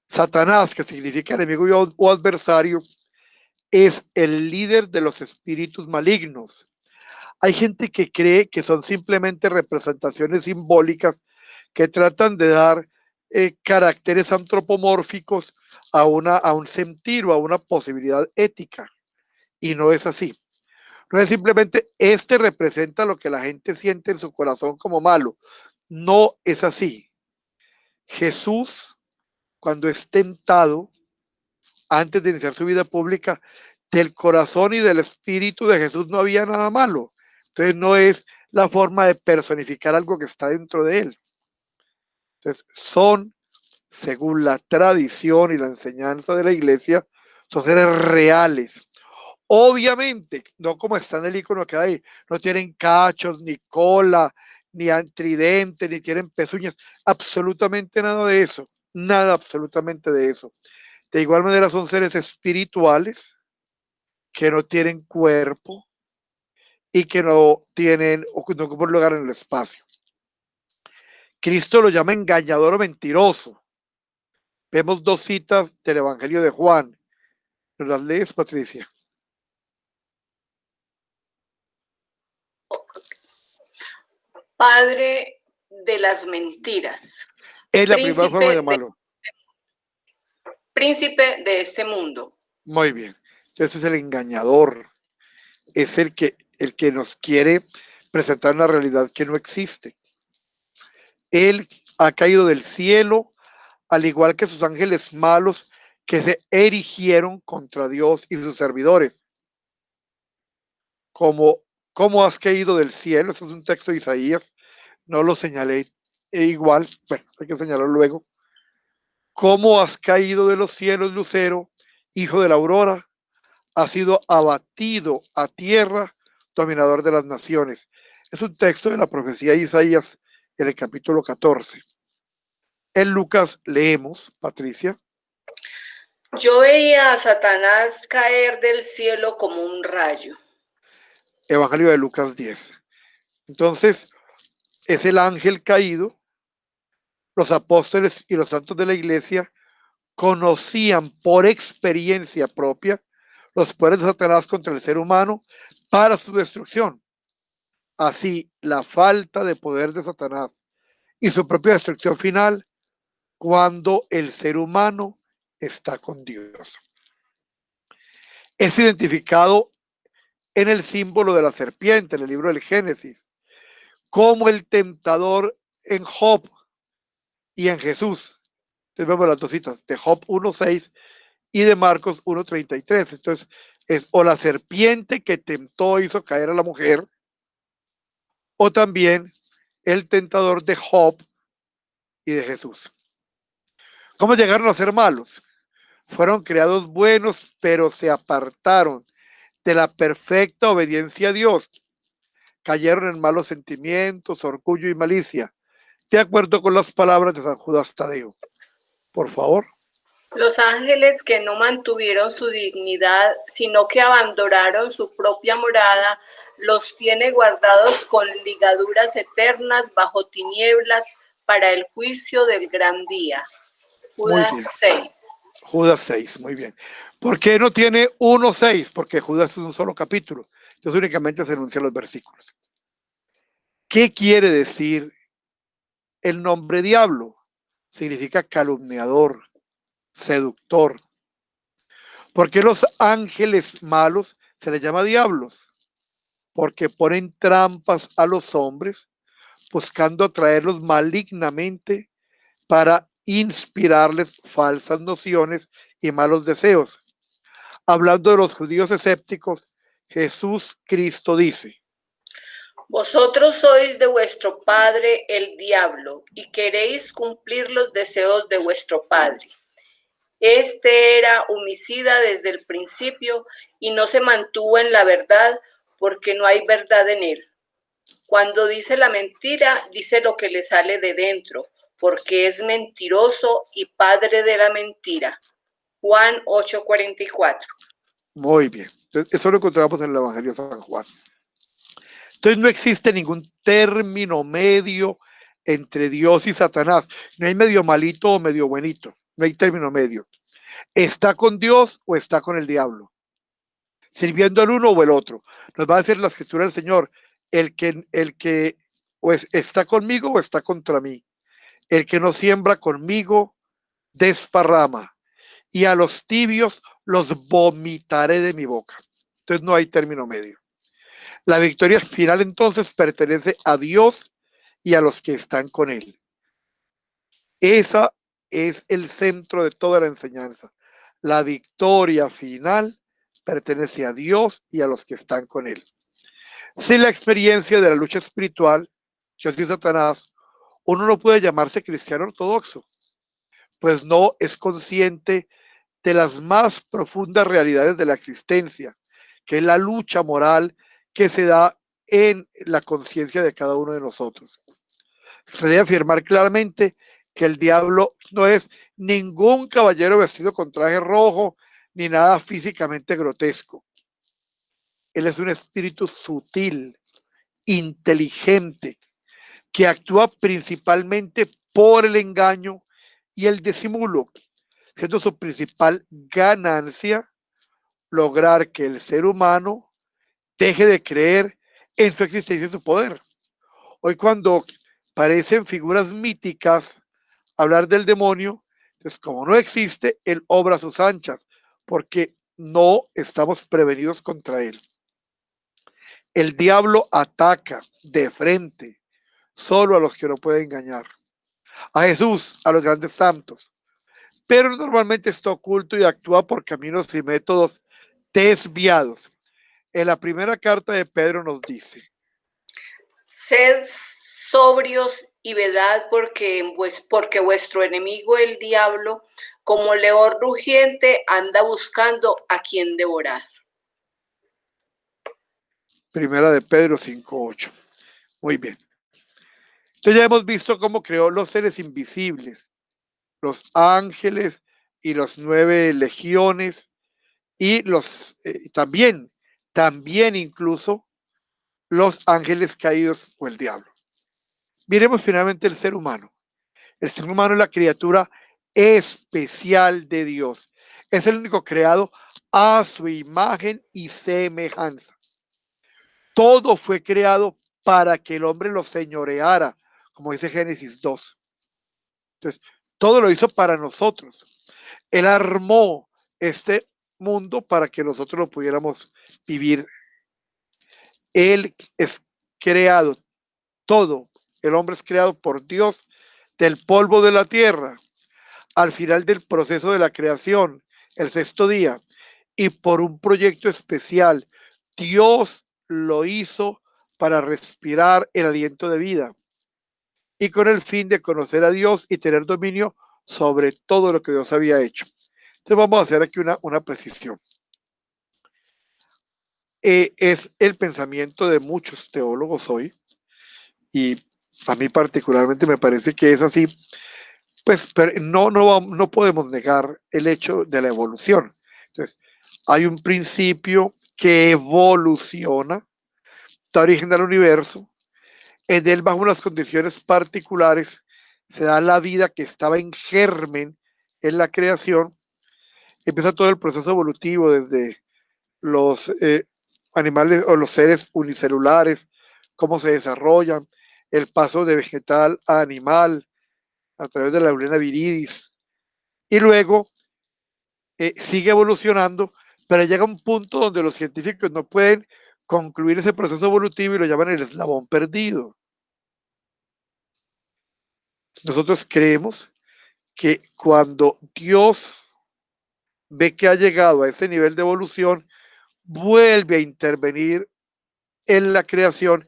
Satanás, que significa enemigo o adversario, es el líder de los espíritus malignos. Hay gente que cree que son simplemente representaciones simbólicas que tratan de dar caracteres antropomórficos a un sentido, a una posibilidad ética. Y no es así. No es simplemente representa lo que la gente siente en su corazón como malo. No es así. Jesús, cuando es tentado, antes de iniciar su vida pública, del corazón y del espíritu de Jesús no había nada malo. Entonces no es la forma de personificar algo que está dentro de él. Entonces son, según la tradición y la enseñanza de la iglesia, son seres reales. Obviamente, no como está en el icono que hay, no tienen cachos, ni cola, ni tridente, ni tienen pezuñas, absolutamente nada de eso, nada absolutamente de eso. De igual manera son seres espirituales que no tienen cuerpo y que no tienen o no ocupan lugar en el espacio. Cristo lo llama engañador o mentiroso. Vemos dos citas del Evangelio de Juan. ¿Nos las lees, Patricia? Padre de las mentiras. Es la primera forma de llamarlo. Príncipe de este mundo. Muy bien. Entonces es el engañador. Es el que nos quiere presentar una realidad que no existe. Él ha caído del cielo, al igual que sus ángeles malos que se erigieron contra Dios y sus servidores. ¿Cómo has caído del cielo? Eso es un texto de Isaías. No lo señalé igual. Bueno, hay que señalarlo luego. ¿Cómo has caído de los cielos, Lucero, hijo de la aurora? Has sido abatido a tierra, dominador de las naciones. Es un texto de la profecía de Isaías en el capítulo 14. En Lucas leemos, Patricia. Yo veía a Satanás caer del cielo como un rayo. Evangelio de Lucas 10. Entonces, es el ángel caído. Los apóstoles y los santos de la iglesia conocían por experiencia propia los poderes de Satanás contra el ser humano para su destrucción. Así, la falta de poder de Satanás y su propia destrucción final cuando el ser humano está con Dios. Es identificado en el símbolo de la serpiente, en el libro del Génesis, como el tentador en Job y en Jesús. Entonces vemos las dos citas, de Job 1.6 y de Marcos 1.33. Entonces es o la serpiente que tentó hizo caer a la mujer, o también el tentador de Job y de Jesús. ¿Cómo llegaron a ser malos? Fueron creados buenos, pero se apartaron de la perfecta obediencia a Dios. Cayeron en malos sentimientos, orgullo y malicia, de acuerdo con las palabras de San Judas Tadeo. Por favor. Los ángeles que no mantuvieron su dignidad, sino que abandonaron su propia morada, Los tiene guardados con ligaduras eternas bajo tinieblas para el juicio del gran día. Muy bien. Judas 6. Judas 6, muy bien. ¿Por qué no tiene 1:6? Porque Judas es un solo capítulo. Entonces únicamente se enuncian los versículos. ¿Qué quiere decir el nombre diablo? Significa calumniador, seductor. ¿Por qué los ángeles malos se les llama diablos? Porque ponen trampas a los hombres, buscando atraerlos malignamente para inspirarles falsas nociones y malos deseos. Hablando de los judíos escépticos, Jesús Cristo dice: Vosotros sois de vuestro padre el diablo, y queréis cumplir los deseos de vuestro padre. Este era homicida desde el principio y no se mantuvo en la verdad, porque no hay verdad en él. Cuando dice la mentira, dice lo que le sale de dentro, porque es mentiroso y padre de la mentira. Juan 8:44. Muy bien. Entonces, eso lo encontramos en el Evangelio de San Juan. Entonces no existe ningún término medio entre Dios y Satanás. No hay medio malito o medio buenito. No hay término medio. ¿Está con Dios o está con el diablo? Sirviendo al uno o el otro. Nos va a decir la escritura del Señor: el que o está conmigo o está contra mí. El que no siembra conmigo desparrama, y a los tibios los vomitaré de mi boca. Entonces no hay término medio. La victoria final entonces pertenece a Dios y a los que están con él. Esa es el centro de toda la enseñanza. La victoria final pertenece a Dios y a los que están con él. Sin la experiencia de la lucha espiritual, Dios y Satanás, uno no puede llamarse cristiano ortodoxo, pues no es consciente de las más profundas realidades de la existencia, que es la lucha moral que se da en la conciencia de cada uno de nosotros. Se debe afirmar claramente que el diablo no es ningún caballero vestido con traje rojo ni nada físicamente grotesco. Él es un espíritu sutil, inteligente, que actúa principalmente por el engaño y el disimulo, siendo su principal ganancia lograr que el ser humano deje de creer en su existencia y su poder. Hoy, cuando parecen figuras míticas hablar del demonio, pues como no existe, él obra a sus anchas, porque no estamos prevenidos contra él. El diablo ataca de frente solo a los que no puede engañar. A Jesús, a los grandes santos. Pero normalmente está oculto y actúa por caminos y métodos desviados. En la primera carta de Pedro nos dice: Sed sobrios y velad, porque vuestro enemigo el diablo, como león rugiente, anda buscando a quien devorar. Primera de Pedro 5:8. Muy bien. Entonces ya hemos visto cómo creó los seres invisibles, los ángeles y los 9 legiones, y los también incluso los ángeles caídos o el diablo. Miremos finalmente el ser humano. El ser humano es la criatura especial de Dios. Es el único creado a su imagen y semejanza. Todo fue creado para que el hombre lo señoreara, como dice Génesis 2. Entonces, todo lo hizo para nosotros. Él armó este mundo para que nosotros lo pudiéramos vivir. Él es creado, todo, el hombre es creado por Dios del polvo de la tierra, al final del proceso de la creación, el sexto día, y por un proyecto especial. Dios lo hizo para respirar el aliento de vida y con el fin de conocer a Dios y tener dominio sobre todo lo que Dios había hecho. Entonces vamos a hacer aquí una precisión. Es el pensamiento de muchos teólogos hoy, y a mí particularmente me parece que es así, pues no podemos negar el hecho de la evolución. Entonces, hay un principio que evoluciona da origen al universo. En él, bajo unas condiciones particulares, se da la vida que estaba en germen en la creación. Empieza todo el proceso evolutivo desde los animales o los seres unicelulares, cómo se desarrollan, el paso de vegetal a animal a través de la Eulena viridis, y luego sigue evolucionando, pero llega un punto donde los científicos no pueden concluir ese proceso evolutivo y lo llaman el eslabón perdido. Nosotros creemos que cuando Dios ve que ha llegado a ese nivel de evolución, vuelve a intervenir en la creación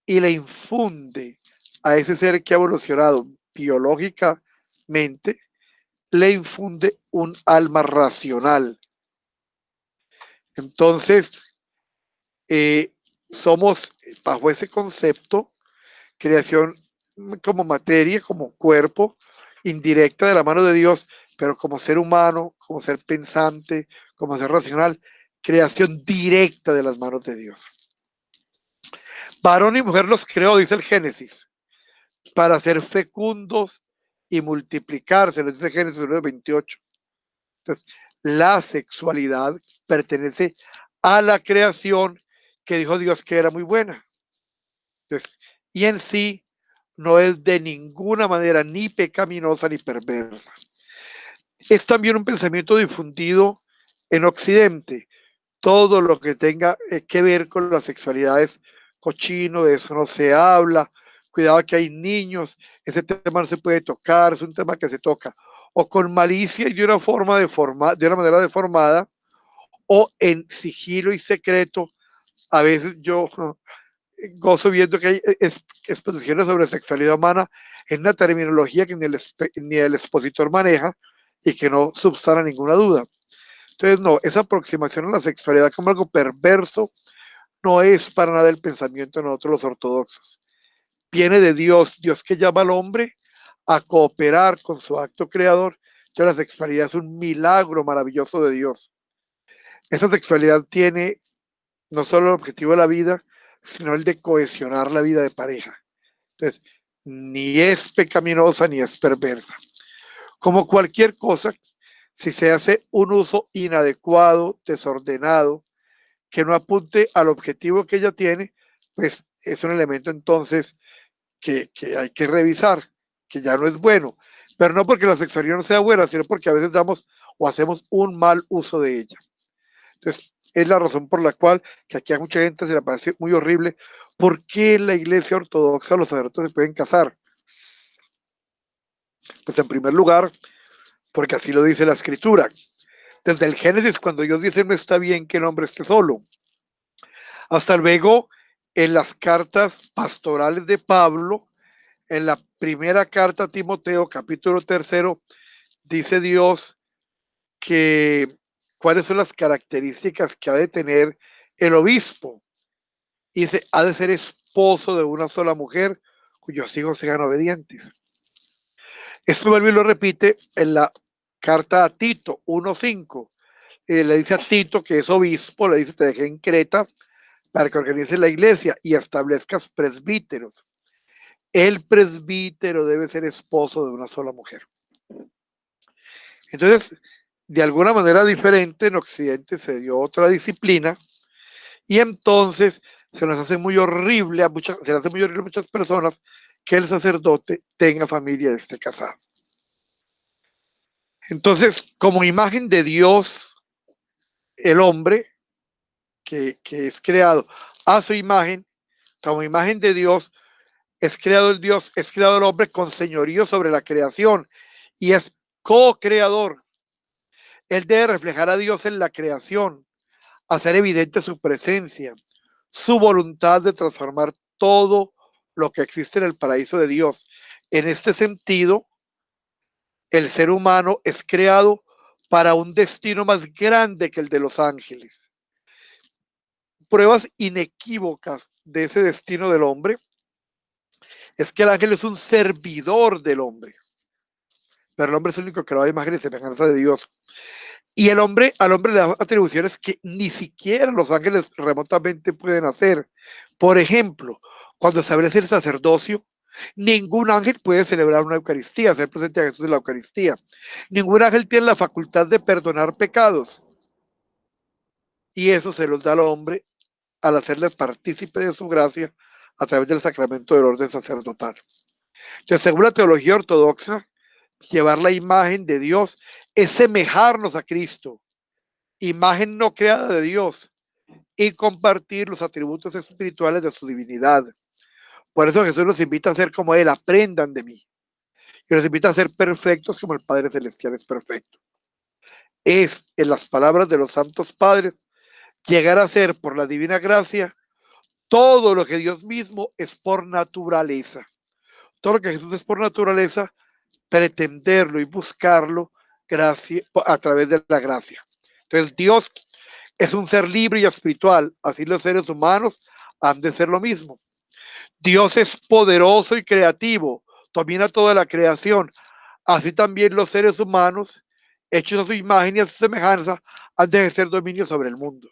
y le infunde a ese ser que ha evolucionado biológicamente, le infunde un alma racional. Entonces, somos, bajo ese concepto, creación como materia, como cuerpo, indirecta de la mano de Dios, pero como ser humano, como ser pensante, como ser racional, creación directa de las manos de Dios. Varón y mujer los creó, dice el Génesis, para ser fecundos y multiplicarse, lo dice Génesis 1:28. Entonces, la sexualidad pertenece a la creación que dijo Dios que era muy buena. Entonces, y en sí no es de ninguna manera ni pecaminosa ni perversa. Es también un pensamiento difundido en Occidente. Todo lo que tenga que ver con la sexualidad es cochino, de eso no se habla. Cuidado que hay niños, ese tema no se puede tocar, es un tema que se toca o con malicia y de una forma de una manera deformada, o en sigilo y secreto. A veces yo gozo viendo que hay exposiciones sobre sexualidad humana en una terminología que ni el expositor maneja y que no subsana ninguna duda. Entonces, no, esa aproximación a la sexualidad como algo perverso no es para nada el pensamiento de nosotros los ortodoxos. Viene de Dios, Dios que llama al hombre a cooperar con su acto creador. Entonces, la sexualidad es un milagro maravilloso de Dios. Esa sexualidad tiene no solo el objetivo de la vida, sino el de cohesionar la vida de pareja. Entonces, ni es pecaminosa ni es perversa. Como cualquier cosa, si se hace un uso inadecuado, desordenado, que no apunte al objetivo que ella tiene, pues es un elemento entonces que hay que revisar, que ya no es bueno. Pero no porque la sexualidad no sea buena, sino porque a veces damos o hacemos un mal uso de ella. Entonces, es la razón por la cual, que aquí a mucha gente se le parece muy horrible, ¿por qué en la iglesia ortodoxa los sacerdotes se pueden casar? Pues en primer lugar, porque así lo dice la escritura. Desde el Génesis, cuando Dios dice no está bien que el hombre esté solo, hasta luego en las cartas pastorales de Pablo, en la primera carta a Timoteo, capítulo 3, dice Dios que cuáles son las características que ha de tener el obispo. Y dice, ha de ser esposo de una sola mujer cuyos hijos sean obedientes. Esto vuelve y lo repite en la carta a Tito 1:5. Le dice a Tito, que es obispo, le dice, te dejé en Creta para que organices la iglesia y establezcas presbíteros. El presbítero debe ser esposo de una sola mujer. Entonces, de alguna manera diferente, en Occidente se dio otra disciplina y entonces se nos hace muy horrible a muchas personas que el sacerdote tenga familia y esté casado. Entonces, como imagen de Dios, el hombre que es creado a su imagen, como imagen de Dios, es creado el hombre con señorío sobre la creación y es co-creador. Él debe reflejar a Dios en la creación, hacer evidente su presencia, su voluntad de transformar todo lo que existe en el paraíso de Dios. En este sentido, el ser humano es creado para un destino más grande que el de los ángeles. Pruebas inequívocas de ese destino del hombre es que el ángel es un servidor del hombre, pero el hombre es el único creado de imagen y semejanza de Dios. Y al hombre le da atribuciones que ni siquiera los ángeles remotamente pueden hacer. Por ejemplo, cuando establece el sacerdocio, ningún ángel puede celebrar una Eucaristía, hacer presente a Jesús en la Eucaristía. Ningún ángel tiene la facultad de perdonar pecados. Y eso se los da al hombre al hacerle partícipe de su gracia a través del sacramento del orden sacerdotal. Entonces, según la teología ortodoxa, llevar la imagen de Dios es semejarnos a Cristo, imagen no creada de Dios, y compartir los atributos espirituales de su divinidad. Por eso Jesús nos invita a ser como Él, aprendan de mí. Y nos invita a ser perfectos como el Padre Celestial es perfecto. Es, en las palabras de los santos padres, llegar a ser por la divina gracia todo lo que Dios mismo es por naturaleza. Todo lo que Jesús es por naturaleza, pretenderlo y buscarlo a través de la gracia. Entonces Dios es un ser libre y espiritual, así los seres humanos han de ser lo mismo. Dios es poderoso y creativo, domina toda la creación, así también los seres humanos, hechos a su imagen y a su semejanza, han de ejercer dominio sobre el mundo.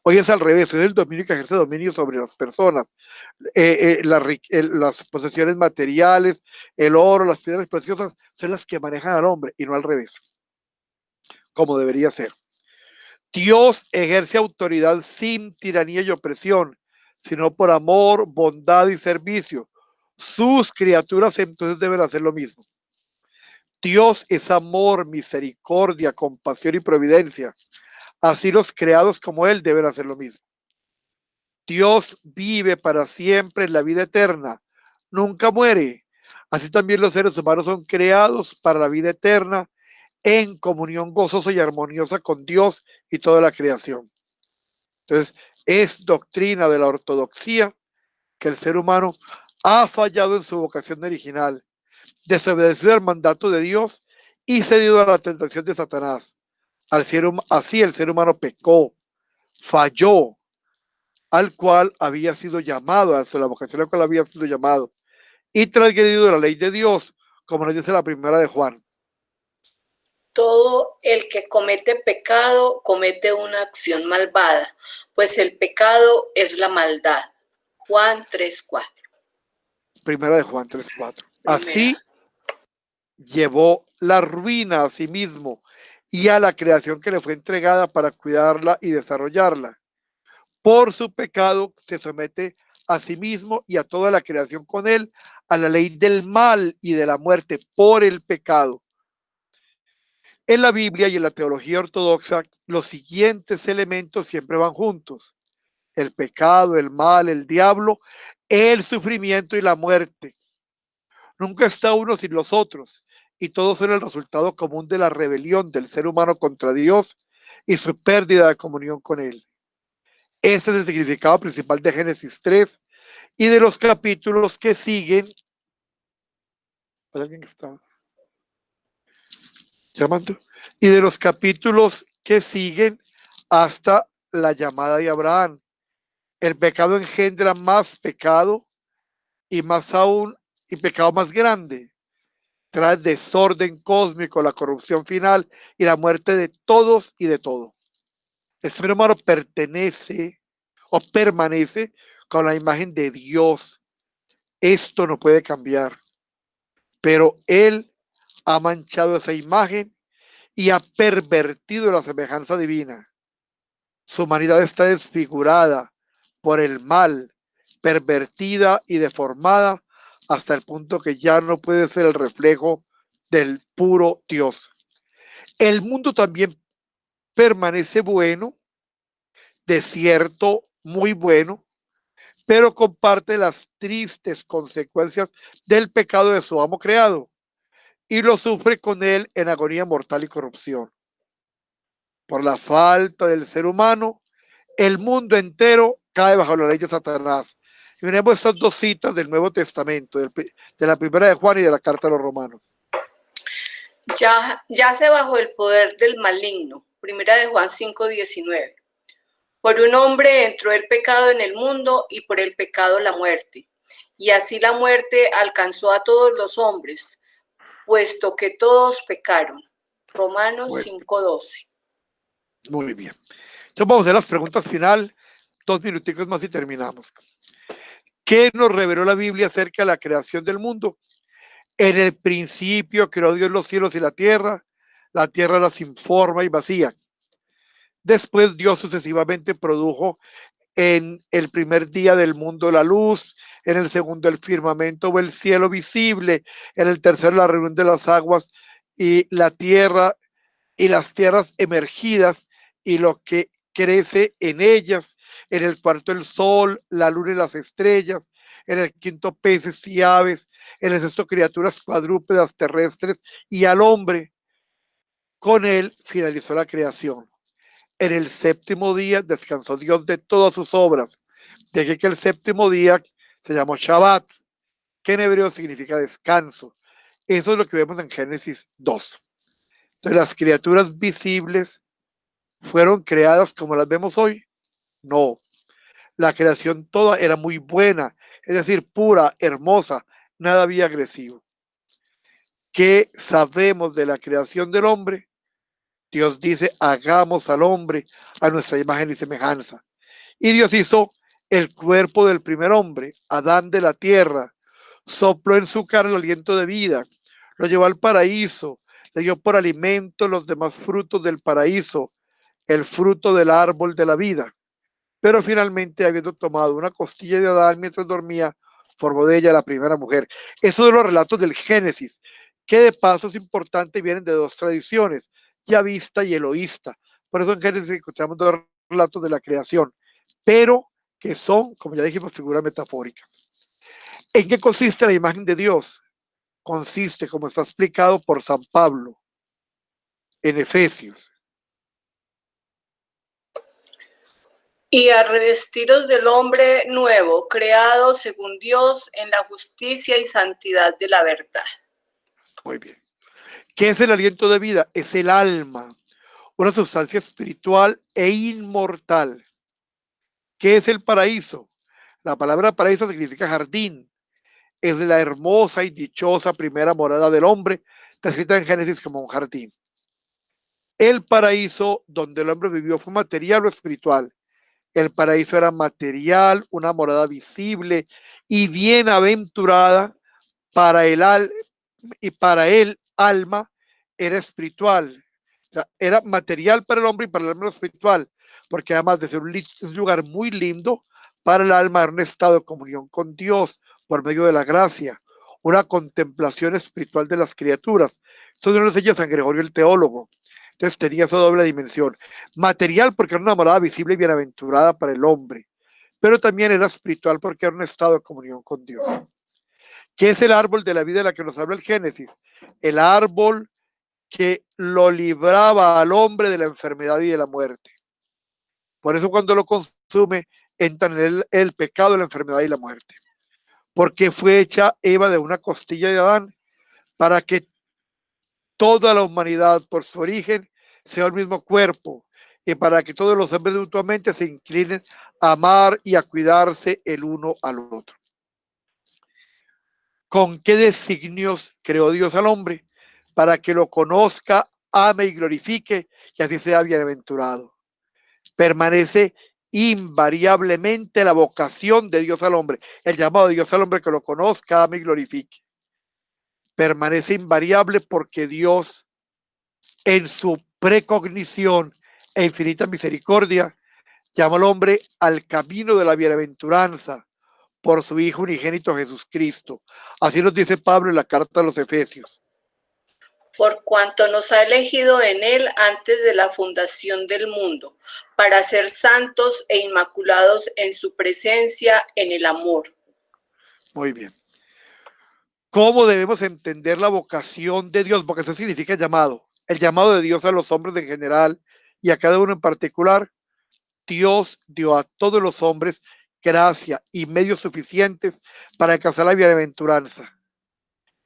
Hoy es al revés, hoy es el dominio que ejerce dominio sobre las personas. Las posesiones materiales, el oro, las piedras preciosas, son las que manejan al hombre y no al revés, como debería ser. Dios ejerce autoridad sin tiranía y opresión, sino por amor, bondad y servicio. Sus criaturas entonces deben hacer lo mismo. Dios es amor, misericordia, compasión y providencia. Así los creados como Él deben hacer lo mismo. Dios vive para siempre en la vida eterna, nunca muere. Así también los seres humanos son creados para la vida eterna en comunión gozosa y armoniosa con Dios y toda la creación. Entonces, es doctrina de la ortodoxia que el ser humano ha fallado en su vocación original, desobedecido al mandato de Dios y cedido a la tentación de Satanás. Así el ser humano pecó, falló, al cual había sido llamado, a la vocación al cual había sido llamado, y transgredido la ley de Dios, como nos dice la primera de Juan. Todo el que comete pecado comete una acción malvada, pues el pecado es la maldad. Juan 3:4. Primera de Juan 3:4. Así llevó la ruina a sí mismo y a la creación que le fue entregada para cuidarla y desarrollarla. Por su pecado se somete a sí mismo y a toda la creación con él a la ley del mal y de la muerte por el pecado. En la Biblia y en la teología ortodoxa, los siguientes elementos siempre van juntos: el pecado, el mal, el diablo, el sufrimiento y la muerte. Nunca está uno sin los otros, y todos son el resultado común de la rebelión del ser humano contra Dios y su pérdida de comunión con Él. Este es el significado principal de Génesis 3 y de los capítulos que siguen. ¿Alguien está llamando? Y de los capítulos que siguen hasta la llamada de Abraham. El pecado engendra más pecado y más aún, y pecado más grande. Trae desorden cósmico, la corrupción final y la muerte de todos y de todo. El ser humano pertenece o permanece con la imagen de Dios. Esto no puede cambiar, pero Él ha manchado esa imagen y ha pervertido la semejanza divina. Su humanidad está desfigurada por el mal, pervertida y deformada hasta el punto que ya no puede ser el reflejo del puro Dios. El mundo también permanece bueno, desierto, muy bueno, pero comparte las tristes consecuencias del pecado de su amo creado y lo sufre con él en agonía mortal y corrupción. Por la falta del ser humano, el mundo entero cae bajo la ley de Satanás. Y miremos estas dos citas del Nuevo Testamento, de la primera de Juan y de la carta a los Romanos. Yace bajo el poder del maligno. Primera de Juan 5:19. Por un hombre entró el pecado en el mundo y por el pecado la muerte. Y así la muerte alcanzó a todos los hombres, puesto que todos pecaron. Romanos 5:12. Muy bien. Entonces vamos a hacer las preguntas final, 2 minuticos más y terminamos. ¿Qué nos reveló la Biblia acerca de la creación del mundo? En el principio creó Dios los cielos y la tierra era sin forma y vacía. Después Dios sucesivamente produjo en el primer día del mundo la luz, en el segundo el firmamento o el cielo visible, en el tercero la reunión de las aguas y la tierra y las tierras emergidas y lo que crece en ellas, en el cuarto el sol, la luna y las estrellas, en el quinto peces y aves, en el sexto criaturas cuadrúpedas terrestres y al hombre. Con él finalizó la creación. En el séptimo día descansó Dios de todas sus obras. De aquí que el séptimo día se llamó Shabbat, que en hebreo significa descanso. Eso es lo que vemos en Génesis 2. Entonces, las criaturas visibles fueron creadas como las vemos hoy. No, la creación toda era muy buena, es decir, pura, hermosa, nada había agresivo. ¿Qué sabemos de la creación del hombre? Dios dice, hagamos al hombre a nuestra imagen y semejanza. Y Dios hizo el cuerpo del primer hombre, Adán de la tierra, sopló en su cara el aliento de vida, lo llevó al paraíso, le dio por alimento los demás frutos del paraíso, el fruto del árbol de la vida. Pero finalmente, habiendo tomado una costilla de Adán mientras dormía, formó de ella la primera mujer. Esos son los relatos del Génesis, que de paso es importante, vienen de 2 tradiciones, yavista y eloísta. Por eso en Génesis encontramos 2 relatos de la creación, pero que son, como ya dijimos, figuras metafóricas. ¿En qué consiste la imagen de Dios? Consiste, como está explicado por San Pablo en Efesios. Y a revestiros del hombre nuevo, creado según Dios en la justicia y santidad de la verdad. Muy bien. ¿Qué es el aliento de vida? Es el alma, una sustancia espiritual e inmortal. ¿Qué es el paraíso? La palabra paraíso significa jardín. Es la hermosa y dichosa primera morada del hombre, está escrita en Génesis como un jardín. El paraíso donde el hombre vivió fue material o espiritual. El paraíso era material, una morada visible y bienaventurada para y para el alma era espiritual. O sea, era material para el hombre y para el alma espiritual, porque además de ser un lugar muy lindo, para el alma era un estado de comunión con Dios por medio de la gracia, una contemplación espiritual de las criaturas. Entonces nos enseña San Gregorio el teólogo. Entonces tenía esa doble dimensión. Material porque era una morada visible y bienaventurada para el hombre, pero también era espiritual porque era un estado de comunión con Dios. ¿Qué es el árbol de la vida de la que nos habla el Génesis? El árbol que lo libraba al hombre de la enfermedad y de la muerte. Por eso cuando lo consume, entra en él el pecado, la enfermedad y la muerte. Porque fue hecha Eva de una costilla de Adán para que toda la humanidad por su origen sea el mismo cuerpo y para que todos los hombres mutuamente se inclinen a amar y a cuidarse el uno al otro. ¿Con qué designios creó Dios al hombre? Para que lo conozca, ame y glorifique, y así sea bienaventurado. Permanece invariablemente la vocación de Dios al hombre, el llamado de Dios al hombre, que lo conozca, ame y glorifique. Permanece invariable porque Dios, en su precognición e infinita misericordia, llama al hombre al camino de la bienaventuranza por su Hijo unigénito Jesucristo. Así nos dice Pablo en la carta a los Efesios. Por cuanto nos ha elegido en él antes de la fundación del mundo, para ser santos e inmaculados en su presencia en el amor. Muy bien. ¿Cómo debemos entender la vocación de Dios? Vocación significa llamado. El llamado de Dios a los hombres en general y a cada uno en particular. Dios dio a todos los hombres gracia y medios suficientes para alcanzar la bienaventuranza.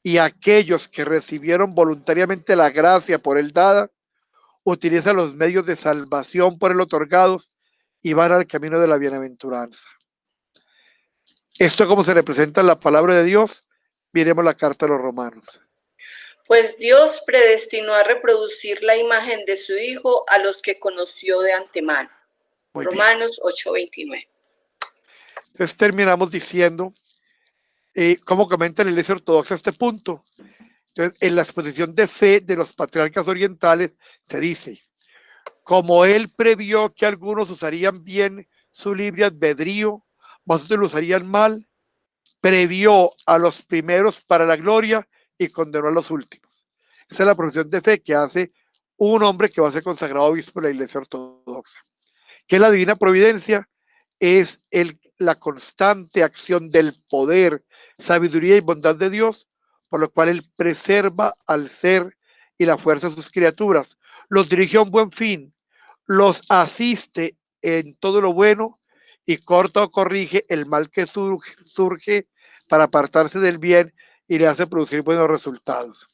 Y aquellos que recibieron voluntariamente la gracia por él dada, utilizan los medios de salvación por él otorgados y van al camino de la bienaventuranza. Esto como se representa en la palabra de Dios, miremos la carta a los Romanos. Pues Dios predestinó a reproducir la imagen de su Hijo a los que conoció de antemano. Muy bien. Romanos 8:29. Entonces terminamos diciendo cómo comenta la Iglesia Ortodoxa este punto. Entonces, en la exposición de fe de los patriarcas orientales se dice, como él previó que algunos usarían bien su libre albedrío, más otros lo usarían mal, previó a los primeros para la gloria y condenó a los últimos. Esa es la profesión de fe que hace un hombre que va a ser consagrado obispo de la Iglesia Ortodoxa. ¿Qué es la divina providencia? Es la constante acción del poder, sabiduría y bondad de Dios, por lo cual Él preserva al ser y la fuerza de sus criaturas, los dirige a un buen fin, los asiste en todo lo bueno y corta o corrige el mal que surge para apartarse del bien y le hace producir buenos resultados.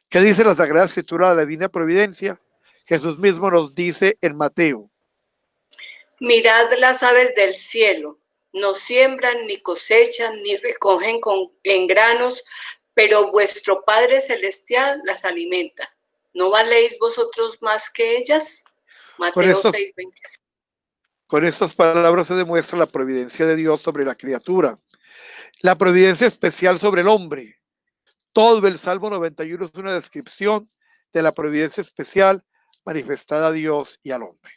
¿Qué dice la Sagrada Escritura de la Divina Providencia? Jesús mismo nos dice en Mateo: mirad las aves del cielo, no siembran, ni cosechan, ni recogen en granos, pero vuestro Padre Celestial las alimenta. ¿No valéis vosotros más que ellas? Mateo 6:25. Con estas palabras se demuestra la providencia de Dios sobre la criatura, la providencia especial sobre el hombre. Todo el Salmo 91 es una descripción de la providencia especial manifestada a Dios y al hombre.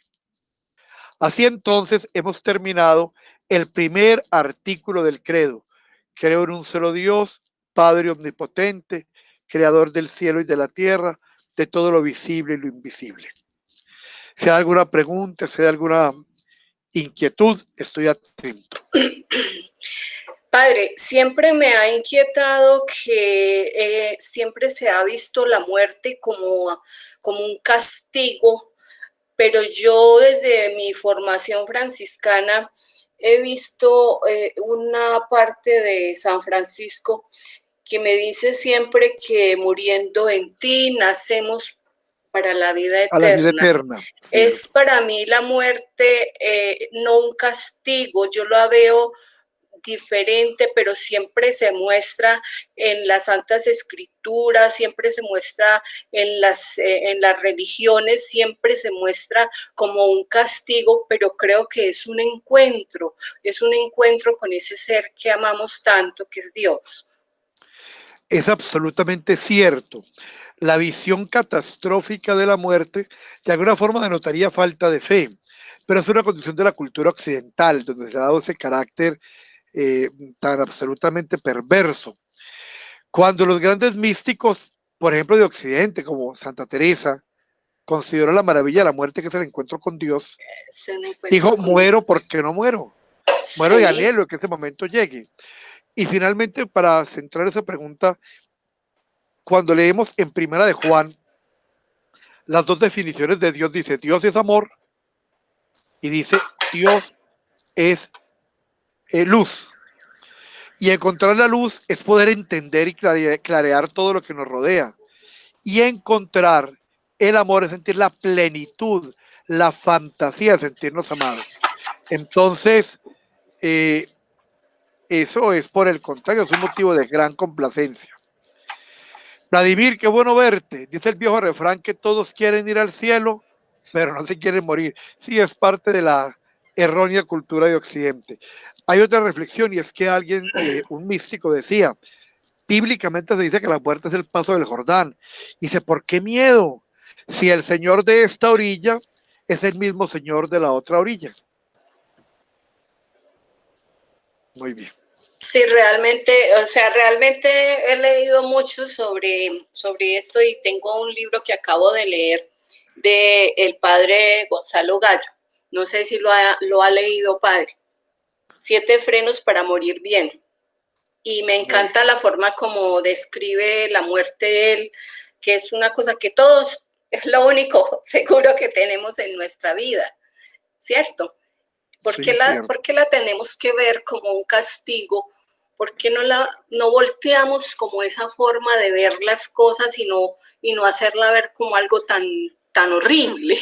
Así entonces hemos terminado el primer artículo del credo. Creo en un solo Dios, Padre omnipotente, creador del cielo y de la tierra, de todo lo visible y lo invisible. Si hay alguna pregunta, si hay alguna inquietud, estoy atento. Padre, siempre me ha inquietado que siempre se ha visto la muerte como un castigo, pero yo desde mi formación franciscana he visto una parte de San Francisco que me dice siempre que muriendo en ti nacemos para la vida eterna. A la vida eterna. Sí. Es para mí la muerte no un castigo, yo la veo diferente, pero siempre se muestra en las Santas Escrituras, siempre se muestra en las religiones, siempre se muestra como un castigo, pero creo que es un encuentro con ese ser que amamos tanto, que es Dios. Es absolutamente cierto. La visión catastrófica de la muerte de alguna forma denotaría falta de fe, pero es una condición de la cultura occidental, donde se ha dado ese carácter tan absolutamente perverso. Cuando los grandes místicos, por ejemplo de Occidente, como Santa Teresa, consideró la maravilla de la muerte, que es el encuentro con Dios, dijo, muero porque no muero, muero de anhelo que ese momento llegue. Y finalmente, para centrar esa pregunta, cuando leemos en Primera de Juan las dos definiciones de Dios, dice Dios es amor y dice Dios es luz. Y encontrar la luz es poder entender y clarear todo lo que nos rodea. Y encontrar el amor es sentir la plenitud, la fantasía de sentirnos amados. Entonces, eso es por el contrario, es un motivo de gran complacencia. Vladimir, qué bueno verte. Dice el viejo refrán que todos quieren ir al cielo, pero no se quieren morir. Sí, es parte de la errónea cultura de Occidente. Hay otra reflexión y es que alguien, un místico decía, bíblicamente se dice que la muerte es el paso del Jordán. Y dice, ¿por qué miedo? Si el Señor de esta orilla es el mismo Señor de la otra orilla. Muy bien. Sí, realmente he leído mucho sobre esto y tengo un libro que acabo de leer de el padre Gonzalo Gallo. No sé si lo ha leído, padre. 7 frenos para morir bien. Y me encanta la forma como describe la muerte de él, que es una cosa que todos, es lo único seguro que tenemos en nuestra vida, ¿cierto? ¿Por qué la tenemos que ver como un castigo? ¿Por qué no volteamos como esa forma de ver las cosas y no hacerla ver como algo tan horrible?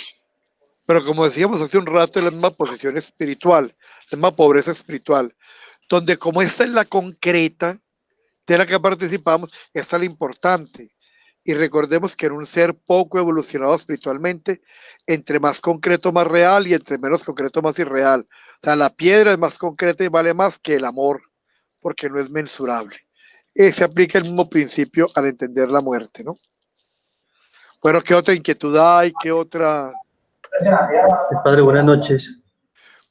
Pero como decíamos hace un rato, es la misma posición espiritual, la misma pobreza espiritual, donde como esta es la concreta de la que participamos, esta es la importante, Y recordemos que en un ser poco evolucionado espiritualmente, entre más concreto, más real, y entre menos concreto, más irreal. O sea, la piedra es más concreta y vale más que el amor, porque no es mensurable. Se aplica el mismo principio al entender la muerte, ¿no? Bueno, ¿qué otra inquietud hay? ¿Qué otra? Padre, buenas noches.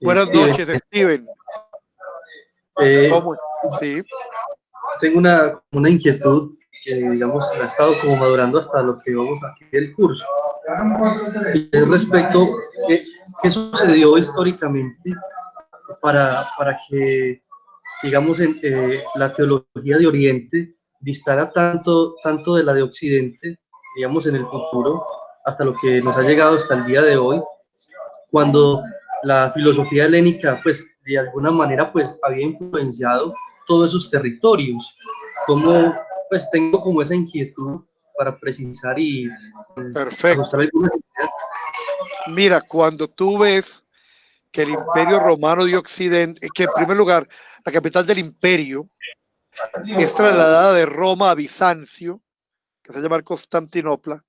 Buenas Steven, noches, Steven. ¿Cómo? Sí. Tengo una inquietud que, digamos, ha estado como madurando hasta lo que vamos aquí del curso. Y es respecto, ¿qué sucedió históricamente para que, digamos, la teología de Oriente distara tanto de la de Occidente, digamos, en el futuro, hasta lo que nos ha llegado hasta el día de hoy, cuando la filosofía helénica, pues, de alguna manera, pues, había influenciado todos esos territorios? Como, pues, tengo como esa inquietud para precisar y Perfecto. ajustar algunas ideas. Mira, cuando tú ves que el Imperio Romano de Occidente, que en primer lugar, la capital del imperio es trasladada de Roma a Bizancio, que se llama Constantinopla,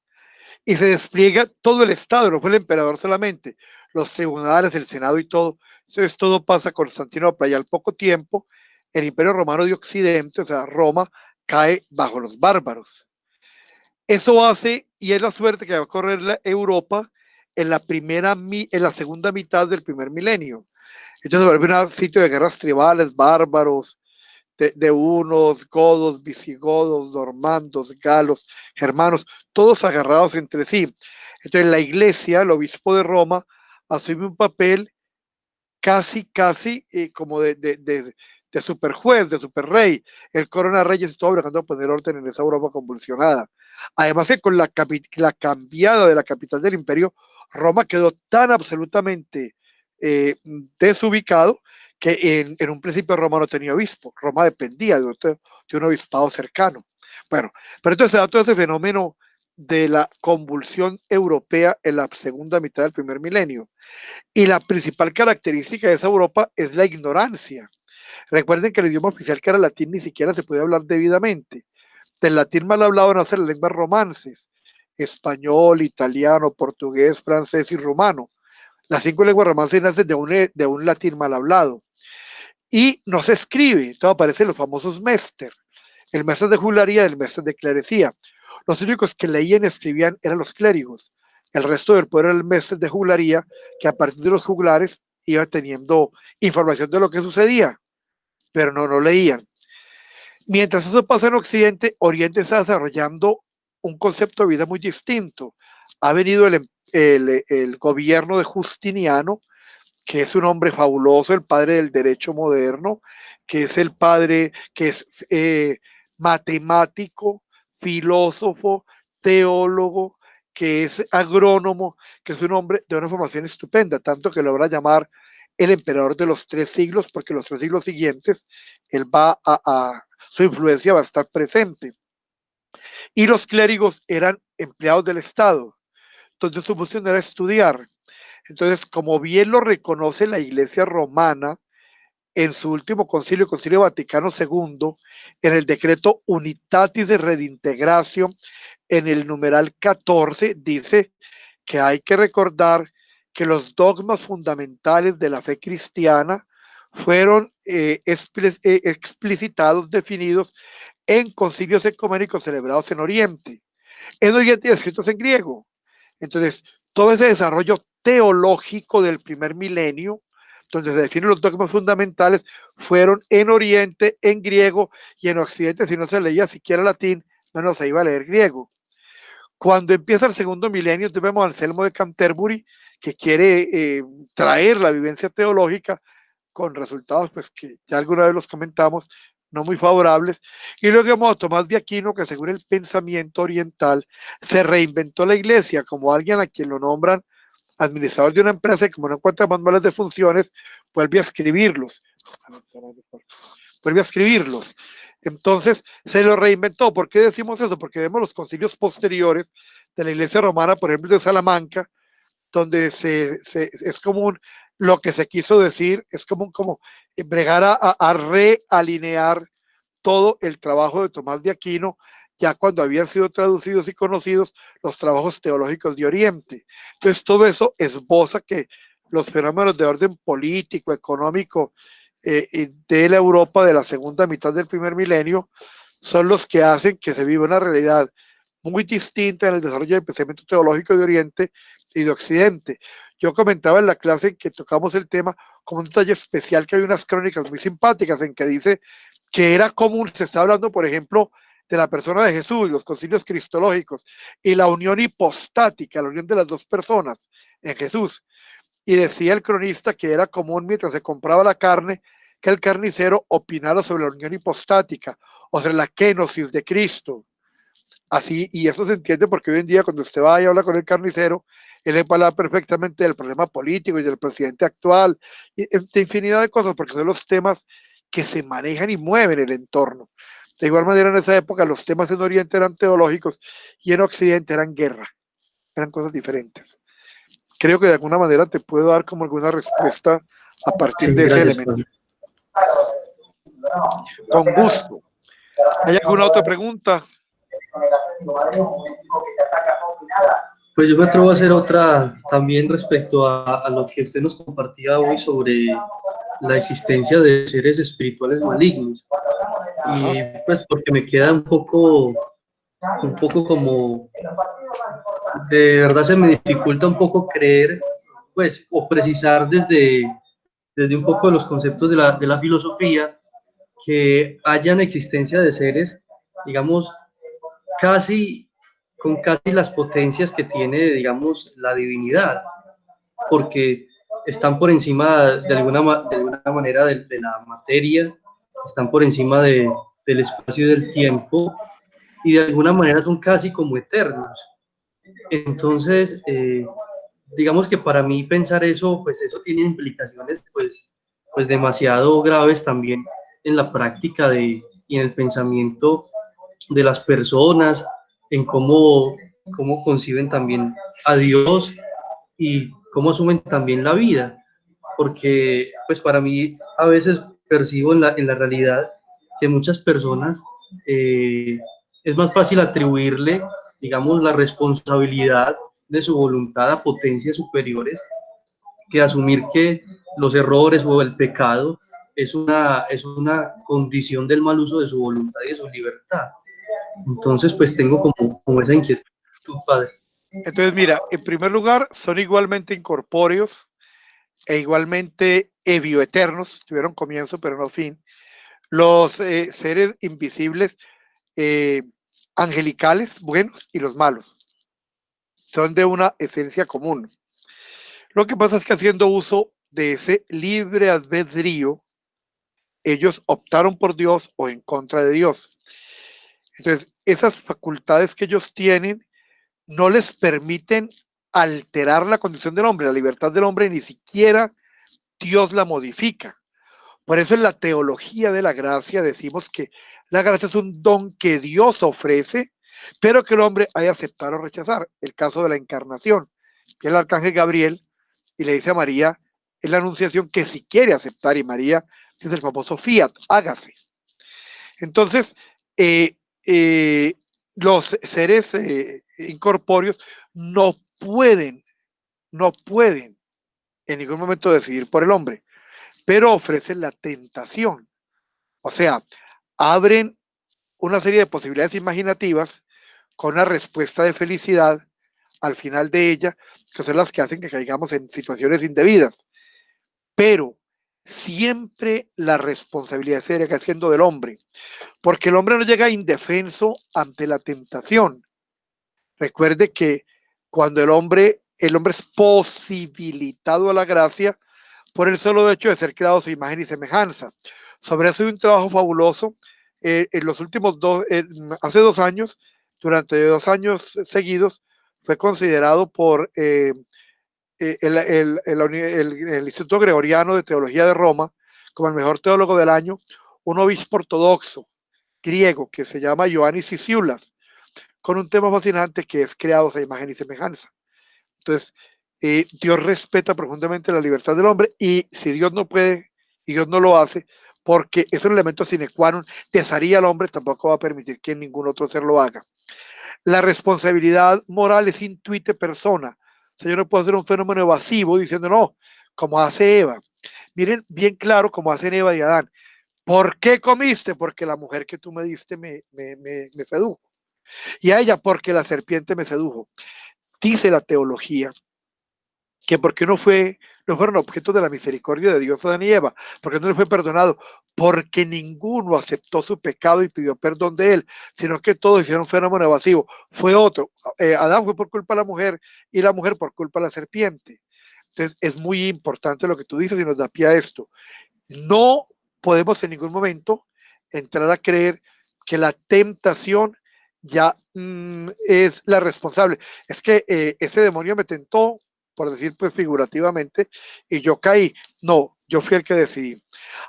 y se despliega todo el Estado, no fue el emperador solamente, los tribunales, el Senado y todo. Entonces todo pasa a Constantinopla y al poco tiempo el Imperio Romano de Occidente, o sea, Roma, cae bajo los bárbaros. Eso hace, y es la suerte que va a correr la Europa en la segunda mitad del primer milenio. Entonces se vuelve un sitio de guerras tribales, bárbaros, de unos, godos, visigodos, normandos, galos, germanos, todos agarrados entre sí. Entonces la iglesia, el obispo de Roma, asume un papel casi como de superjuez, de superrey. El corona reyes y todo, tratando de poner orden en esa Europa convulsionada. Además que con la cambiada de la capital del imperio, Roma quedó tan absolutamente desubicado que en un principio Roma no tenía obispo. Roma dependía de un obispado cercano. Bueno, pero entonces se da todo ese fenómeno de la convulsión europea en la segunda mitad del primer milenio. Y la principal característica de esa Europa es la ignorancia. Recuerden que el idioma oficial, que era el latín, ni siquiera se podía hablar debidamente. Del latín mal hablado nacen las lenguas romances: español, italiano, portugués, francés y rumano. Las 5 lenguas romances nacen de un latín mal hablado. Y no se escribe, entonces aparecen los famosos mester, el mestre de juglaría y el mestre de clerecía. Los únicos que leían y escribían eran los clérigos. El resto del pueblo era el mestre de juglaría, que a partir de los juglares iba teniendo información de lo que sucedía, pero no leían. Mientras eso pasa en Occidente, Oriente está desarrollando un concepto de vida muy distinto. Ha venido el gobierno de Justiniano, que es un hombre fabuloso, el padre del derecho moderno, que es el padre que es matemático, filósofo, teólogo, que es agrónomo, que es un hombre de una formación estupenda, tanto que logra llamar el emperador de los 3 siglos, porque los 3 siglos siguientes él su influencia va a estar presente. Y los clérigos eran empleados del Estado, entonces su función era estudiar. Entonces, como bien lo reconoce la Iglesia romana en su último concilio, el Concilio Vaticano II, en el decreto Unitatis de Redintegratio, en el numeral 14, dice que hay que recordar que los dogmas fundamentales de la fe cristiana fueron explicitados, definidos en concilios ecuménicos celebrados en Oriente y escritos en griego. Entonces, todo ese desarrollo teológico del primer milenio, donde se definen los dogmas fundamentales, fueron en Oriente, en griego, y en Occidente, si no se leía siquiera latín, menos se iba a leer griego. Cuando empieza el segundo milenio, vemos a Anselmo de Canterbury, que quiere traer la vivencia teológica con resultados, pues, que ya alguna vez los comentamos, no muy favorables. Y luego vemos a Tomás de Aquino, que según el pensamiento oriental se reinventó la iglesia como alguien a quien lo nombran administrador de una empresa, y como no encuentra manuales de funciones, vuelve a escribirlos. Entonces se lo reinventó. ¿Por qué decimos eso? Porque vemos los concilios posteriores de la iglesia romana, por ejemplo de Salamanca, donde es común lo que se quiso decir, es como bregar a realinear todo el trabajo de Tomás de Aquino ya cuando habían sido traducidos y conocidos los trabajos teológicos de Oriente. Entonces todo eso esboza que los fenómenos de orden político, económico de la Europa de la segunda mitad del primer milenio son los que hacen que se viva una realidad muy distinta en el desarrollo del pensamiento teológico de Oriente y de Occidente. Yo comentaba en la clase en que tocamos el tema como un detalle especial que hay unas crónicas muy simpáticas en que dice que era común, se está hablando, por ejemplo, de la persona de Jesús, los concilios cristológicos y la unión hipostática, la unión de las dos personas en Jesús. Y decía el cronista que era común mientras se compraba la carne que el carnicero opinara sobre la unión hipostática o sobre la kenosis de Cristo. Así, y eso se entiende porque hoy en día cuando usted va y habla con el carnicero, él le habla perfectamente del problema político y del presidente actual, y de infinidad de cosas, porque son los temas que se manejan y mueven el entorno. De igual manera, en esa época los temas en Oriente eran teológicos y en Occidente eran guerra, eran cosas diferentes. Creo que de alguna manera te puedo dar como alguna respuesta a partir de ese elemento. Con gusto. ¿Hay alguna otra pregunta? Pues yo me atrevo a hacer otra también respecto a lo que usted nos compartía hoy sobre la existencia de seres espirituales malignos. Y pues porque me queda un poco como, de verdad se me dificulta un poco creer, pues, o precisar desde un poco de los conceptos de la filosofía, que hayan existencia de seres, digamos, con casi las potencias que tiene, digamos, la divinidad, porque están por encima de alguna manera de la materia, están por encima del espacio y del tiempo, y de alguna manera son casi como eternos. Entonces, digamos que para mí pensar eso, pues eso tiene implicaciones pues demasiado graves también en la práctica y en el pensamiento de las personas, en cómo conciben también a Dios y cómo asumen también la vida, porque pues para mí a veces percibo en la realidad que muchas personas es más fácil atribuirle, digamos, la responsabilidad de su voluntad a potencias superiores que asumir que los errores o el pecado es una condición del mal uso de su voluntad y de su libertad. Entonces, pues tengo como esa inquietud, padre. Entonces, mira, en primer lugar, son igualmente incorpóreos e igualmente bioeternos, tuvieron comienzo pero no fin. Los seres invisibles, angelicales, buenos, y los malos, son de una esencia común. Lo que pasa es que haciendo uso de ese libre albedrío, ellos optaron por Dios o en contra de Dios. Entonces, esas facultades que ellos tienen no les permiten alterar la condición del hombre, la libertad del hombre, ni siquiera Dios la modifica. Por eso en la teología de la gracia decimos que la gracia es un don que Dios ofrece, pero que el hombre ha de aceptar o rechazar. El caso de la encarnación, que el arcángel Gabriel y le dice a María en la anunciación que si quiere aceptar, y María dice el famoso fiat, hágase. Entonces, los seres incorpóreos no pueden en ningún momento decidir por el hombre, pero ofrecen la tentación. O sea, abren una serie de posibilidades imaginativas con una respuesta de felicidad al final de ella, que son las que hacen que caigamos en situaciones indebidas. Pero siempre la responsabilidad sigue siendo del hombre, porque el hombre no llega indefenso ante la tentación. Recuerde que cuando el hombre es posibilitado a la gracia por el solo hecho de ser creado a su imagen y semejanza. Sobre eso hay un trabajo fabuloso. En los últimos hace 2 años, durante 2 años seguidos, fue considerado por el Instituto Gregoriano de Teología de Roma como el mejor teólogo del año, un obispo ortodoxo griego que se llama Ioannis Sisiulas, con un tema fascinante que es creados a imagen y semejanza. Entonces, Dios respeta profundamente la libertad del hombre, y si Dios no puede y Dios no lo hace, porque es un elemento sine qua non, desharía al hombre, tampoco va a permitir que ningún otro ser lo haga. La responsabilidad moral es intuite persona. O sea, yo no puedo hacer un fenómeno evasivo diciendo, no, como hace Eva. Miren bien claro cómo hacen Eva y Adán. ¿Por qué comiste? Porque la mujer que tú me diste me sedujo. Y a ella, porque la serpiente me sedujo. Dice la teología que porque no fueron objetos de la misericordia de Dios Adán y Eva, porque no les fue perdonado, porque ninguno aceptó su pecado y pidió perdón de él, sino que todos hicieron un fenómeno evasivo. Fue otro. Adán fue por culpa de la mujer y la mujer por culpa de la serpiente. Entonces es muy importante lo que tú dices y nos da pie a esto. No podemos en ningún momento entrar a creer que la tentación ya es la responsable. Es que ese demonio me tentó, por decir pues figurativamente, y yo caí. No, yo fui el que decidí.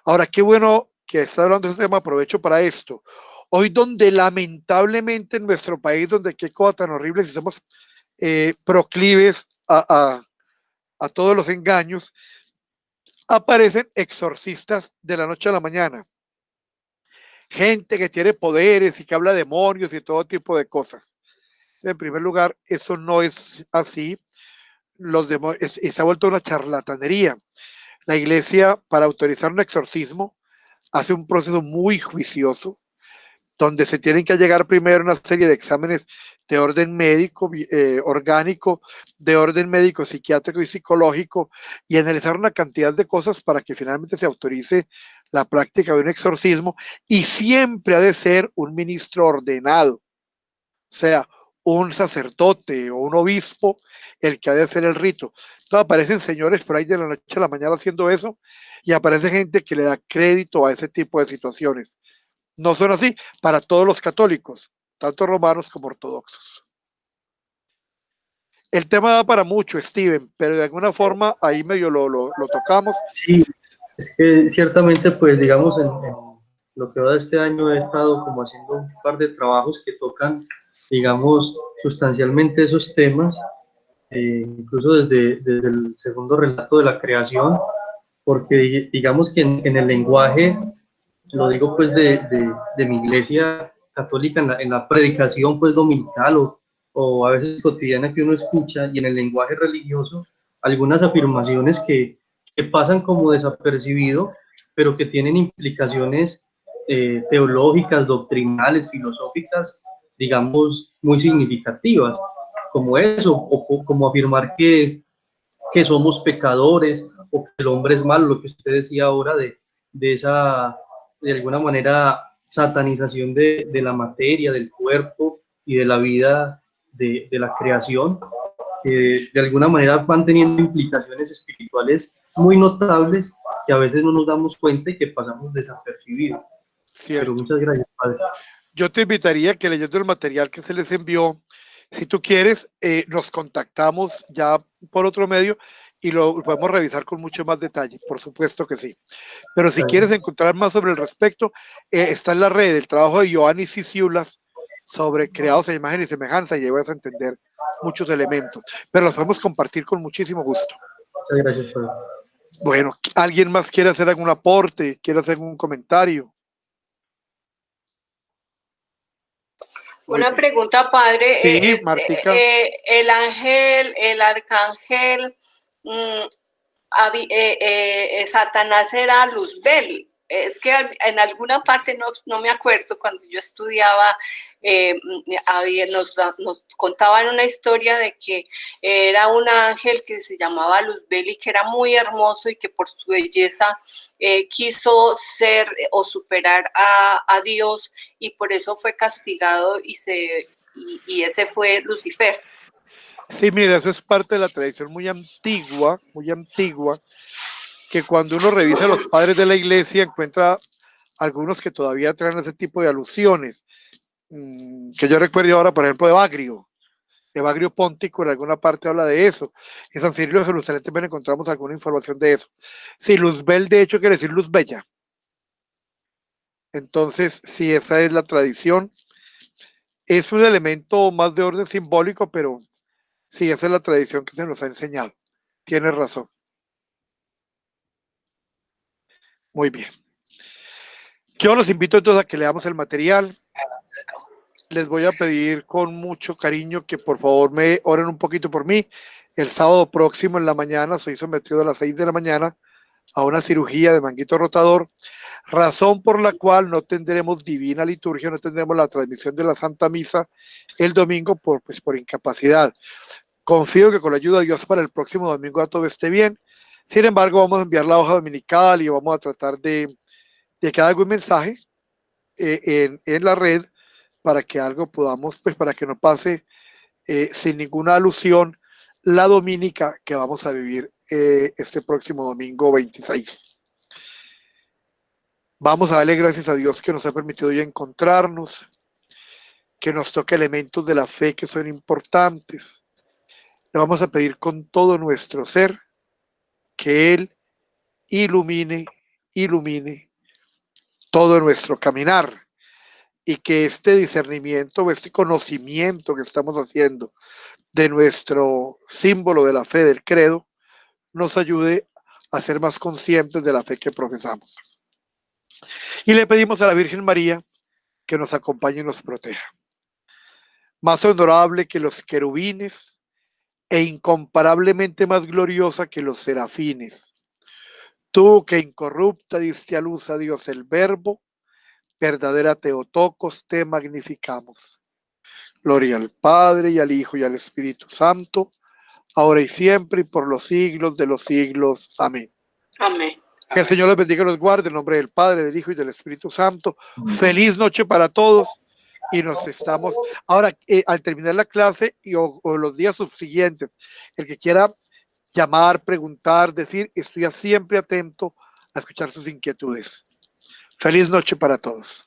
Ahora, qué bueno que está hablando de este tema, aprovecho para esto. Hoy donde lamentablemente en nuestro país, donde qué cosa tan horrible, si somos proclives a todos los engaños, aparecen exorcistas de la noche a la mañana. Gente que tiene poderes y que habla de demonios y todo tipo de cosas. En primer lugar, eso no es así. Los demonios, se ha vuelto una charlatanería. La iglesia, para autorizar un exorcismo, hace un proceso muy juicioso, donde se tienen que llegar primero una serie de exámenes de orden médico, orgánico, de orden médico, psiquiátrico y psicológico, y analizar una cantidad de cosas para que finalmente se autorice la práctica de un exorcismo, y siempre ha de ser un ministro ordenado, o sea, un sacerdote o un obispo el que ha de hacer el rito. Entonces aparecen señores por ahí de la noche a la mañana haciendo eso, y aparece gente que le da crédito a ese tipo de situaciones. No son así para todos los católicos, tanto romanos como ortodoxos. El tema da para mucho, Steven, pero de alguna forma ahí medio lo tocamos. Sí, es que ciertamente, pues digamos, en lo que va de este año he estado como haciendo un par de trabajos que tocan, digamos, sustancialmente esos temas, incluso desde el segundo relato de la creación, porque digamos que en el lenguaje, lo digo pues de mi iglesia católica, en la predicación pues dominical o a veces cotidiana que uno escucha, y en el lenguaje religioso, algunas afirmaciones que pasan como desapercibido, pero que tienen implicaciones teológicas, doctrinales, filosóficas, digamos, muy significativas, como eso, o como afirmar que somos pecadores o que el hombre es malo, lo que usted decía ahora de esa, de alguna manera, satanización de la materia, del cuerpo y de la vida de la creación, que de alguna manera van teniendo implicaciones espirituales muy notables que a veces no nos damos cuenta y que pasamos desapercibidos. Pero Cierto. muchas gracias, padre. Yo te invitaría a que leyendo el material que se les envió, si tú quieres, nos contactamos ya por otro medio y lo podemos revisar con mucho más detalle, por supuesto que sí. Pero si quieres encontrar más sobre el respecto, está en la red el trabajo de Giovanni Ciciulas sobre creados a imagen y semejanza, y ahí vas a entender muchos elementos, pero los podemos compartir con muchísimo gusto. Muchas gracias, padre. Bueno, ¿alguien más quiere hacer algún aporte? ¿Quiere hacer algún comentario? Una pregunta, padre. Sí, Martica. El ángel, el arcángel, Satanás era Luzbel. Es que en alguna parte no me acuerdo, cuando yo estudiaba, nos contaban una historia de que era un ángel que se llamaba Luzbel y que era muy hermoso y que por su belleza quiso ser o superar a Dios, y por eso fue castigado y ese fue Lucifer. Sí, mira, eso es parte de la tradición muy antigua, que cuando uno revisa a los padres de la iglesia encuentra algunos que todavía traen ese tipo de alusiones, que yo recuerdo ahora, por ejemplo, Evagrio Póntico en alguna parte habla de eso. En San Cirilo de Jerusalén también encontramos alguna información de eso. Sí, Luzbel de hecho quiere decir luz bella. Entonces, sí, esa es la tradición. Es un elemento más de orden simbólico, pero sí, esa es la tradición que se nos ha enseñado. Tienes razón. Muy bien. Yo los invito entonces a que leamos el material. Les voy a pedir con mucho cariño que por favor me oren un poquito por mí. El sábado próximo en la mañana soy sometido a las 6 de la mañana a una cirugía de manguito rotador, razón por la cual no tendremos divina liturgia, no tendremos la transmisión de la Santa Misa el domingo por incapacidad. Confío que con la ayuda de Dios para el próximo domingo todo esté bien. Sin embargo, vamos a enviar la hoja dominical y vamos a tratar de que haga algún mensaje en la red para que algo podamos, pues para que no pase sin ninguna alusión la dominica que vamos a vivir este próximo domingo 26. Vamos a darle gracias a Dios que nos ha permitido ya encontrarnos, que nos toque elementos de la fe que son importantes. Le vamos a pedir con todo nuestro ser que Él ilumine todo nuestro caminar y que este discernimiento, este conocimiento que estamos haciendo de nuestro símbolo de la fe del credo, nos ayude a ser más conscientes de la fe que profesamos. Y le pedimos a la Virgen María que nos acompañe y nos proteja. Más honorable que los querubines e incomparablemente más gloriosa que los serafines. Tú que incorrupta diste a luz a Dios el Verbo, verdadera Teotocos, te magnificamos. Gloria al Padre, y al Hijo, y al Espíritu Santo, ahora y siempre, y por los siglos de los siglos. Amén. Amén. Que el Señor los bendiga y los guarde, en nombre del Padre, del Hijo y del Espíritu Santo. Feliz noche para todos, y nos estamos... Ahora, al terminar la clase o los días subsiguientes, el que quiera llamar, preguntar, decir, estoy siempre atento a escuchar sus inquietudes. Feliz noche para todos.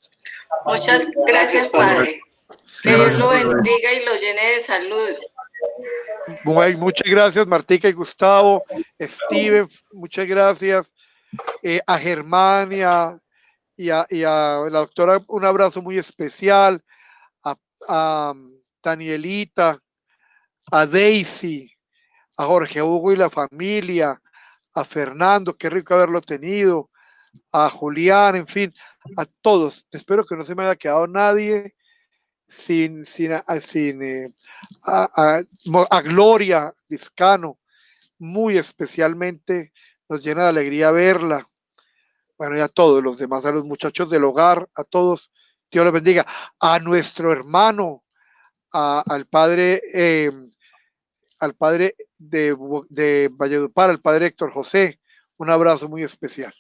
Muchas gracias, Padre. Que Dios lo bendiga y lo llene de salud. Bueno, muchas gracias, Martica y Gustavo, Steven, muchas gracias, a Germán y a la doctora, un abrazo muy especial, a Danielita, a Daisy, a Jorge Hugo y la familia, a Fernando, qué rico haberlo tenido, a Julián, en fin, a todos. Espero que no se me haya quedado nadie a Gloria Vizcano, muy especialmente nos llena de alegría verla. Bueno, y a todos los demás, a los muchachos del hogar, a todos, Dios los bendiga. A nuestro hermano, al padre de Valledupar, al padre Héctor José, un abrazo muy especial.